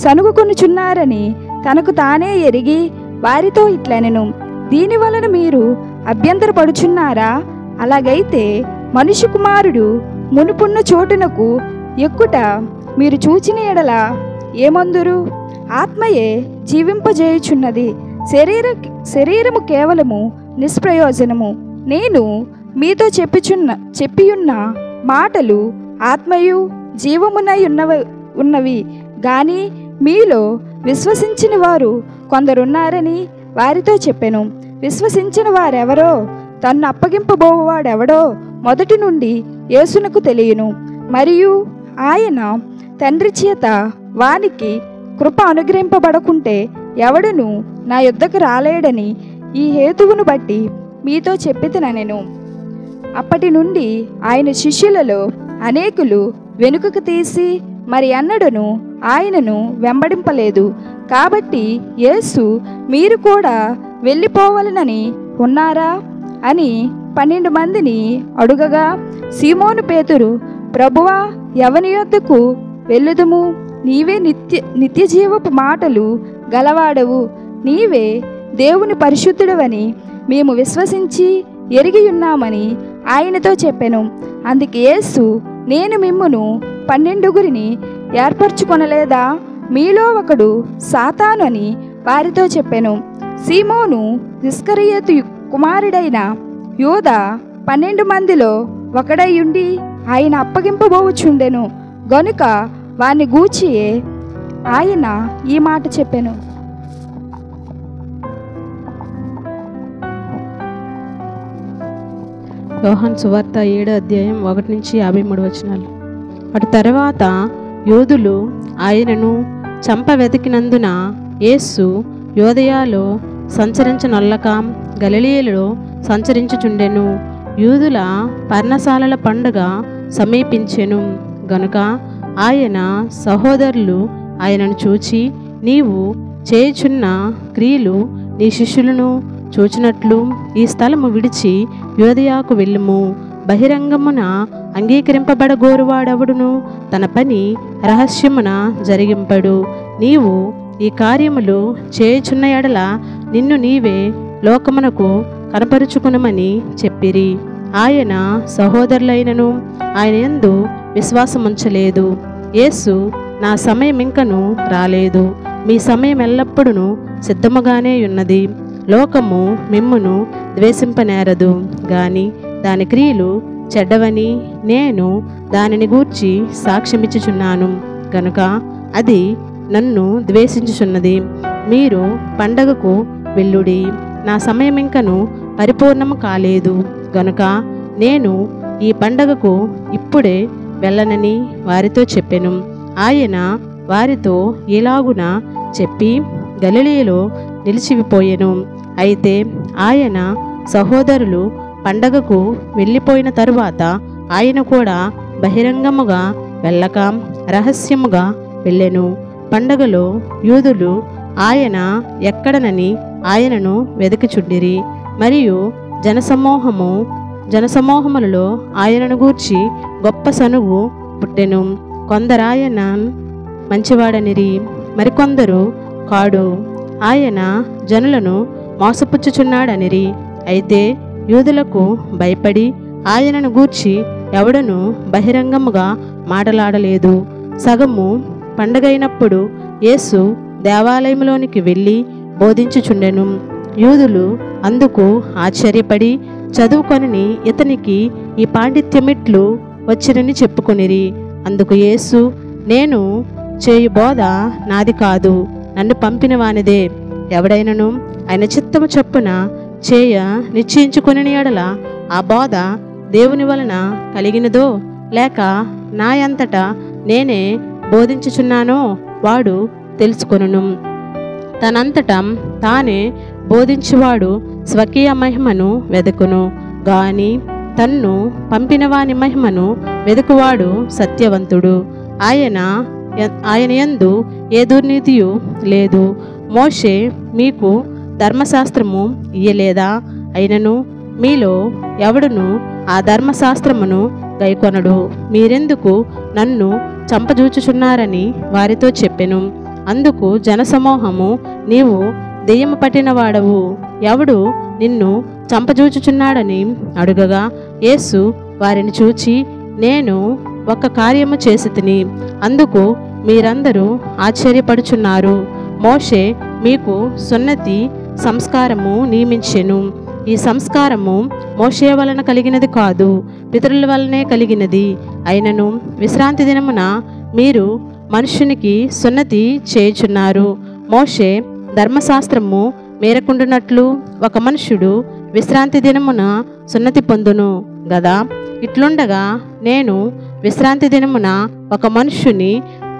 సనుగుకొనుచున్నారని తనకు తానే ఎరిగి వారితో ఇట్లనెను, దీని వలన మీరు అభ్యంతరపడుచున్నారా? అలాగైతే మనుష్య కుమారుడు మునుపున్న చోటునకు ఎక్కుట మీరు చూచిన ఎడల ఏమందురు? ఆత్మయే జీవింపజేయుచున్నది, శరీరము కేవలము నిష్ప్రయోజనము. నేను మీతో చెప్పియున్న మాటలు ఆత్మయు జీవమునై ఉన్నవి గాని మీలో విశ్వసించిన వారు కొందరున్నారని వారితో చెప్పెను. విశ్వసించిన వారెవరో, తన్ను అప్పగింపబోవాడెవడో మొదటి నుండి యేసునకు తెలియను. మరియు ఆయన తండ్రి చేత వానికి కృప అనుగ్రహింపబడకుంటే ఎవడును నా యొద్దకు రాలేడని ఈ హేతువును బట్టి మీతో చెప్పితినెను. అప్పటి నుండి ఆయన శిష్యులలో అనేకులు వెనుకకు తీసి మరి అన్నడను ఆయనను వెంబడింపలేదు. కాబట్టి యేసు, మీరు కూడా వెళ్ళిపోవాలనని ఉన్నారా అని 12 మందిని అడుగగా, సీమోను పేతురు, ప్రభువా, ఎవని యొద్దకు వెళ్ళుదుము? నీవే నిత్య జీవపు మాటలు గలవాడవు, నీవే దేవుని పరిశుద్ధుడవని మేము విశ్వసించి ఎరిగి ఉన్నామని ఆయనతో చెప్పెను. అందుకే యేసు, నేను మిమ్మును 12 ఏర్పరచుకొనలేదా? మీలో ఒకడు సాతాను అని వారితో చెప్పెను. సీమోను ఇస్కరియోతు కుమారుడైన యూదా 12 మందిలో ఒకడైయుండి ఆయన అప్పగింపబోచుండెను గనుక వాని గూర్చియే ఆయన ఈ మాట చెప్పెను. యోహాను సువార్త 7వ అధ్యాయం 1-53 అటు తర్వాత యూదులు ఆయనను చంప వెతికినందున యేసు యోదయాలో సంచరించనొల్లక గలిలయలో సంచరించుచుండెను. యూదుల పర్ణశాలల పండుగ సమీపించెను గనుక ఆయన సహోదరులు ఆయనను చూచి, నీవు చేయుచున్న క్రియలు నీ శిష్యులను చూచినట్లు ఈ స్థలము విడిచి యోదయాకు వెళ్ళుము. బహిరంగమున అంగీకరింపబడగోరువాడెవడును తన పని రహస్యమున జరిగింపడు. నీవు ఈ కార్యములు చేయుచున్న ఎడల నిన్ను నీవే లోకమునకు కనపరుచుకునమని చెప్పిరి. ఆయన సహోదరులైనను ఆయన యందు విశ్వాసముంచలేదు. యేసు, నా సమయం ఇంకను రాలేదు, మీ సమయం ఎల్లప్పుడూ సిద్ధముగానే ఉన్నది. లోకము మిమ్మును ద్వేషింపనేరదు గాని దాని క్రియలు చెడ్డవని నేను దానిని గూర్చి సాక్ష్యమిచ్చుచున్నాను గనుక అది నన్ను ద్వేషించుచున్నది. మీరు పండగకు వెళ్ళుడి, నా సమయం ఇంకను పరిపూర్ణము కాలేదు గనుక నేను ఈ పండగకు ఇప్పుడే వెళ్ళనని వారితో చెప్పెను. ఆయన వారితో ఇలాగున చెప్పి గలిలయలో నిలిచిపోయెను. అయితే ఆయన సహోదరులు పండగకు వెళ్ళిపోయిన తరువాత ఆయన కూడా బహిరంగముగా వెళ్ళక రహస్యముగా వెళ్ళెను. పండగలో యూదులు ఆయన ఎక్కడనని ఆయనను వెదకిచుండిరి. మరియు జనసమూహములలో ఆయనను గూర్చి గొప్ప సనుగు పుట్టెను. కొందరాయన మంచివాడనిరి, మరికొందరు కాడు, ఆయన జనులను మోసపుచ్చుచున్నాడనిరి. అయితే యూదులకు భయపడి ఆయనను గూర్చి ఎవడను బహిరంగముగా మాటలాడలేదు. సగము పండగైనప్పుడు యేసు దేవాలయంలోనికి వెళ్ళి బోధించుచుండెను. యూదులు అందుకు ఆశ్చర్యపడి చదువుకొని ఇతనికి ఈ పాండిత్యమిట్లు వచ్చిరని చెప్పుకొనిరి. అందుకు యేసు, నేను చేయు బోధ నాది కాదు, నన్ను పంపిన వానిదే. ఎవడైనను ఆయన చిత్తము చొప్పున చేయ నిశ్చయించుకుని ఎడల ఆ బోధ దేవుని వలన కలిగినదో లేక నా అంతటా నేనే బోధించుచున్నానో వాడు తెలుసుకొనును. తనంతటా తానే బోధించువాడు స్వకీయ మహిమను వెదకును గాని తన్ను పంపిన వాని మహిమను వెదుకువాడు సత్యవంతుడు. ఆయన యందు ఏ దుర్నీతియు లేదు. మోషే మీకు ధర్మశాస్త్రము ఇయ్యలేదా? అయినను మీలో ఎవడును ఆ ధర్మశాస్త్రమును గైకొనడు. మీరెందుకు నన్ను చంపజూచుచున్నారని వారితో చెప్పెను. అందుకు జనసమూహము, నీవు దెయ్యము పట్టిన వాడవు, ఎవడు నిన్ను చంపజూచుచున్నాడని అడుగగా, యేసు వారిని చూచి, నేను ఒక కార్యము చేసి తిని, అందుకు మీరందరూ ఆశ్చర్యపడుచున్నారు. మోషే మీకు సున్నతి సంస్కారము నియమించెను. ఈ సంస్కారము మోషే వలన కలిగినది కాదు, పితరుల వలనే కలిగినది. అయినను విశ్రాంతి దినమున మీరు మనుష్యునికి సున్నతి చేయుచున్నారు. మోషే ధర్మశాస్త్రము మేరకుండునట్లు ఒక మనుష్యుడు విశ్రాంతి దినమున సున్నతి పొందును గదా. ఇట్లుండగా నేను విశ్రాంతి దినమున ఒక మనుష్యుని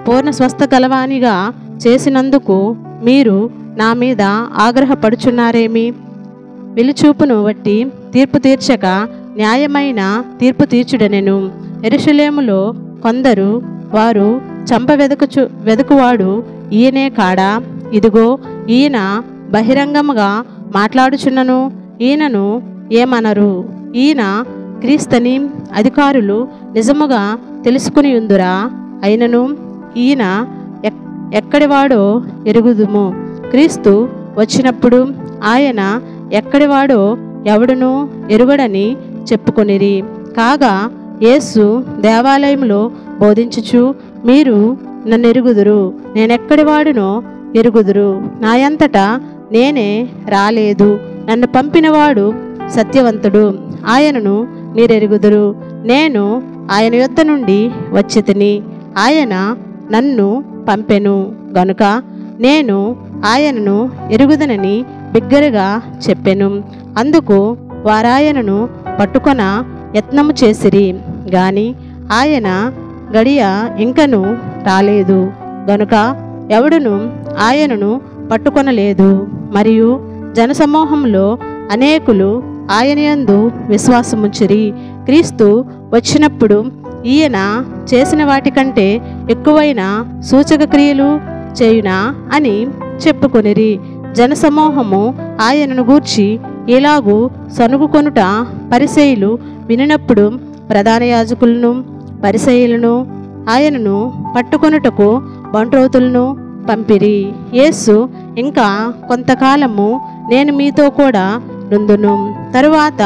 పూర్ణ స్వస్థ గలవానిగా చేసినందుకు మీరు నా మీద ఆగ్రహపడుచున్నారేమి? వెలుచూపును బట్టి తీర్పు తీర్చక న్యాయమైన తీర్పు తీర్చుడనెను. యెరూషలేములో కొందరు, వారు చంప వెదుకువాడు ఈయనే కాడా? ఇదిగో ఈయన బహిరంగముగా మాట్లాడుచున్నను, ఈయనను ఏమనరు? ఈయన క్రీస్తని అధికారులు నిజముగా తెలుసుకుని ఉందురా? అయినను ఈయన ఎక్కడివాడో ఎరుగుదుము. క్రీస్తు వచ్చినప్పుడు ఆయన ఎక్కడివాడో ఎవడునూ ఎరుగడని చెప్పుకొనిరి. కాగా యేసు దేవాలయంలో బోధించుచు, మీరు నన్ను ఎరుగుదురు, నేనెక్కడివాడునో ఎరుగుదురు, నాయంతటా నేనే రాలేదు, నన్ను పంపినవాడు సత్యవంతుడు, ఆయనను మీరెరుగుదురు. నేను ఆయన యొద్ద నుండి వచ్చి తిని, ఆయన నన్ను పంపెను గనుక నేను ఆయనను ఎరుగుదనని బిగ్గరగా చెప్పెను. అందుకు వారాయనను పట్టుకొన యత్నము చేసిరి గాని ఆయన గడియ ఇంకను రాలేదు గనుక ఎవడును ఆయనను పట్టుకొనలేదు. మరియు జనసమూహంలో అనేకులు ఆయన యందు విశ్వాసముంచిరి. క్రీస్తు వచ్చినప్పుడు ఈయన చేసిన వాటికంటే ఎక్కువైన సూచక క్రియలు చేయునా అని చెప్పుకొనిరి. జనసమూహము ఆయనను గూర్చి ఇలాగూ సనుగుకొనుట పరిసయ్యులు వినినప్పుడు ప్రధాన యాజకులను పరిసయ్యులను ఆయనను పట్టుకొనుటకు బంట్రోతులను పంపిరి. యేసు, ఇంకా కొంతకాలము నేను మీతో కూడా నుందును, తరువాత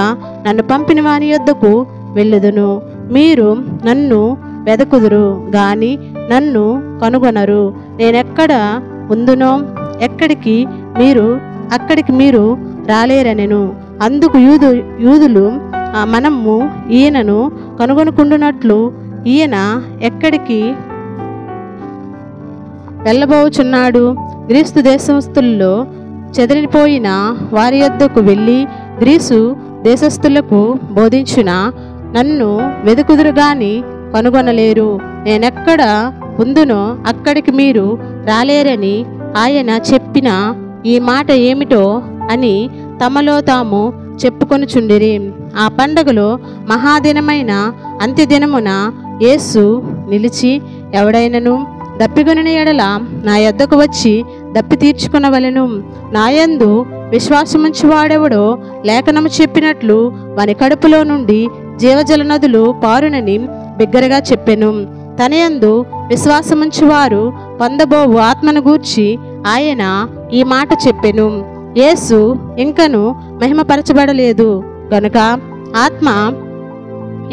నన్ను పంపిన వాని యొద్దకు వెళ్ళుదును. మీరు నన్ను వెదకుదురు గాని నన్ను కనుగొనరు. నేనెక్కడ ఉందునో అక్కడికి మీరు రాలేరనెను. అందుకు యూదులు, మనము ఈయనను కనుగొనుకుంటున్నట్లు ఈయన ఎక్కడికి వెళ్ళబోచున్నాడు? గ్రీసు దేశస్థుల్లో చెదిరిపోయిన వారి యొద్దకు వెళ్ళి గ్రీసు దేశస్థులకు బోధించున, నన్ను వెదుకుదురు గాని కనుగొనలేరు. నేనెక్కడ ఉందునో అక్కడికి మీరు రాలేరని ఆయన చెప్పిన ఈ మాట ఏమిటో అని తమలో తాము చెప్పుకొనుచుండిరి. ఆ పండగలో మహాదినమైన అంత్యదినమున యేసు నిలిచి, ఎవడైనను దప్పిగొనిన ఎడల నా యొద్దకు వచ్చి దప్పి తీర్చుకొనవలెను. నాయందు విశ్వాసముంచి వాడెవడో లేఖనము చెప్పినట్లు వాని కడుపులో నుండి జీవజల నదులు పారునని బిగ్గరగా చెప్పెను. తనయందు విశ్వాసముంచి వారు పొందబోవు ఆత్మను గూర్చి ఆయన ఈ మాట చెప్పెను. యేసు ఇంకను మహిమపరచబడలేదు గనుక ఆత్మ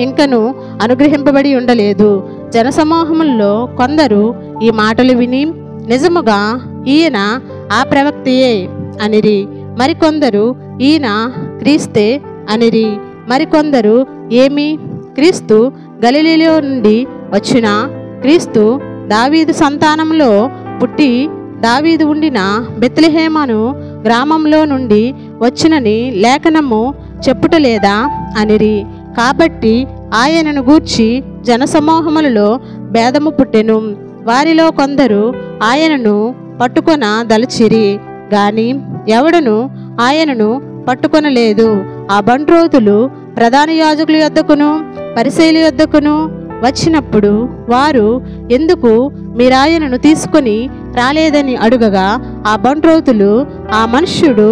ఇంకను అనుగ్రహింపబడి ఉండలేదు. జనసమూహముల్లో కొందరు ఈ మాటలు విని, నిజముగా ఈయన ఆ ప్రవక్తయే అనిరి. మరికొందరు, ఈయన క్రీస్తే అనిరి. మరికొందరు, ఏమి క్రీస్తు గలిలీలో నుండి వచ్చినా క్రీస్తు దావీదు సంతానంలో పుట్టి దావీదు ఉండిన బెత్లెహేమను గ్రామంలో నుండి వచ్చినని లేఖనము చెప్పుటలేదా అనిరి. కాబట్టి ఆయనను గూర్చి జనసమూహములలో భేదము పుట్టెను. వారిలో కొందరు ఆయనను పట్టుకొన దలచిరి గాని ఎవడును ఆయనను పట్టుకొనలేదు. ఆ బంట్రోతులు ప్రధాన యాజకుల యొద్దకును పరిసయ్యుల యొద్దకును వచ్చినప్పుడు వారు, ఎందుకు మీరాయనను తీసుకొని రాలేదని అడుగగా, ఆ బంట్రోతులు, ఆ మనుష్యుడు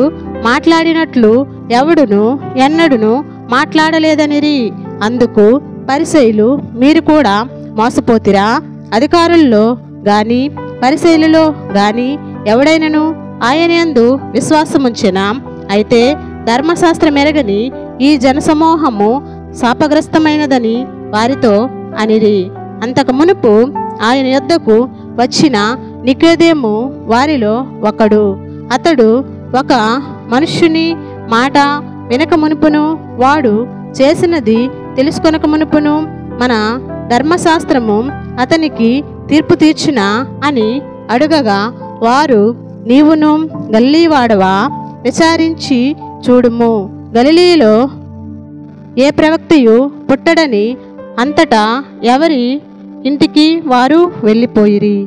మాట్లాడినట్లు ఎవడును ఎన్నడును మాట్లాడలేదనిరి. అందుకు పరిసయ్యులు, మీరు కూడా మోసపోతిరా? అధికారుల్లో గాని పరిసయ్యులలో గాని ఎవడైనను ఆయన యందు విశ్వాసముంచెనా? అయితే ధర్మశాస్త్రం ఎరగని ఈ జనసమూహము శాపగ్రస్తమైనదని వారితో అనిరి. అంతకు మునుపు ఆయన యొద్దకు వచ్చిన నికోదేము వారిలో ఒకడు. అతడు ఒక మనుష్యుని మాట వినక మునుపును వాడు చేసినది తెలుసుకొనక మునుపును మన ధర్మశాస్త్రము అతనికి తీర్పు తీర్చునా అని అడుగగా, వారు, నీవును గలిలీవాడవా? విచారించి చూడుము. గలిలీలో ఏ ప్రవక్తయు పుట్టడని అంతటా ఎవరి ఇంటికి వారు వెళ్ళిపోయిరి.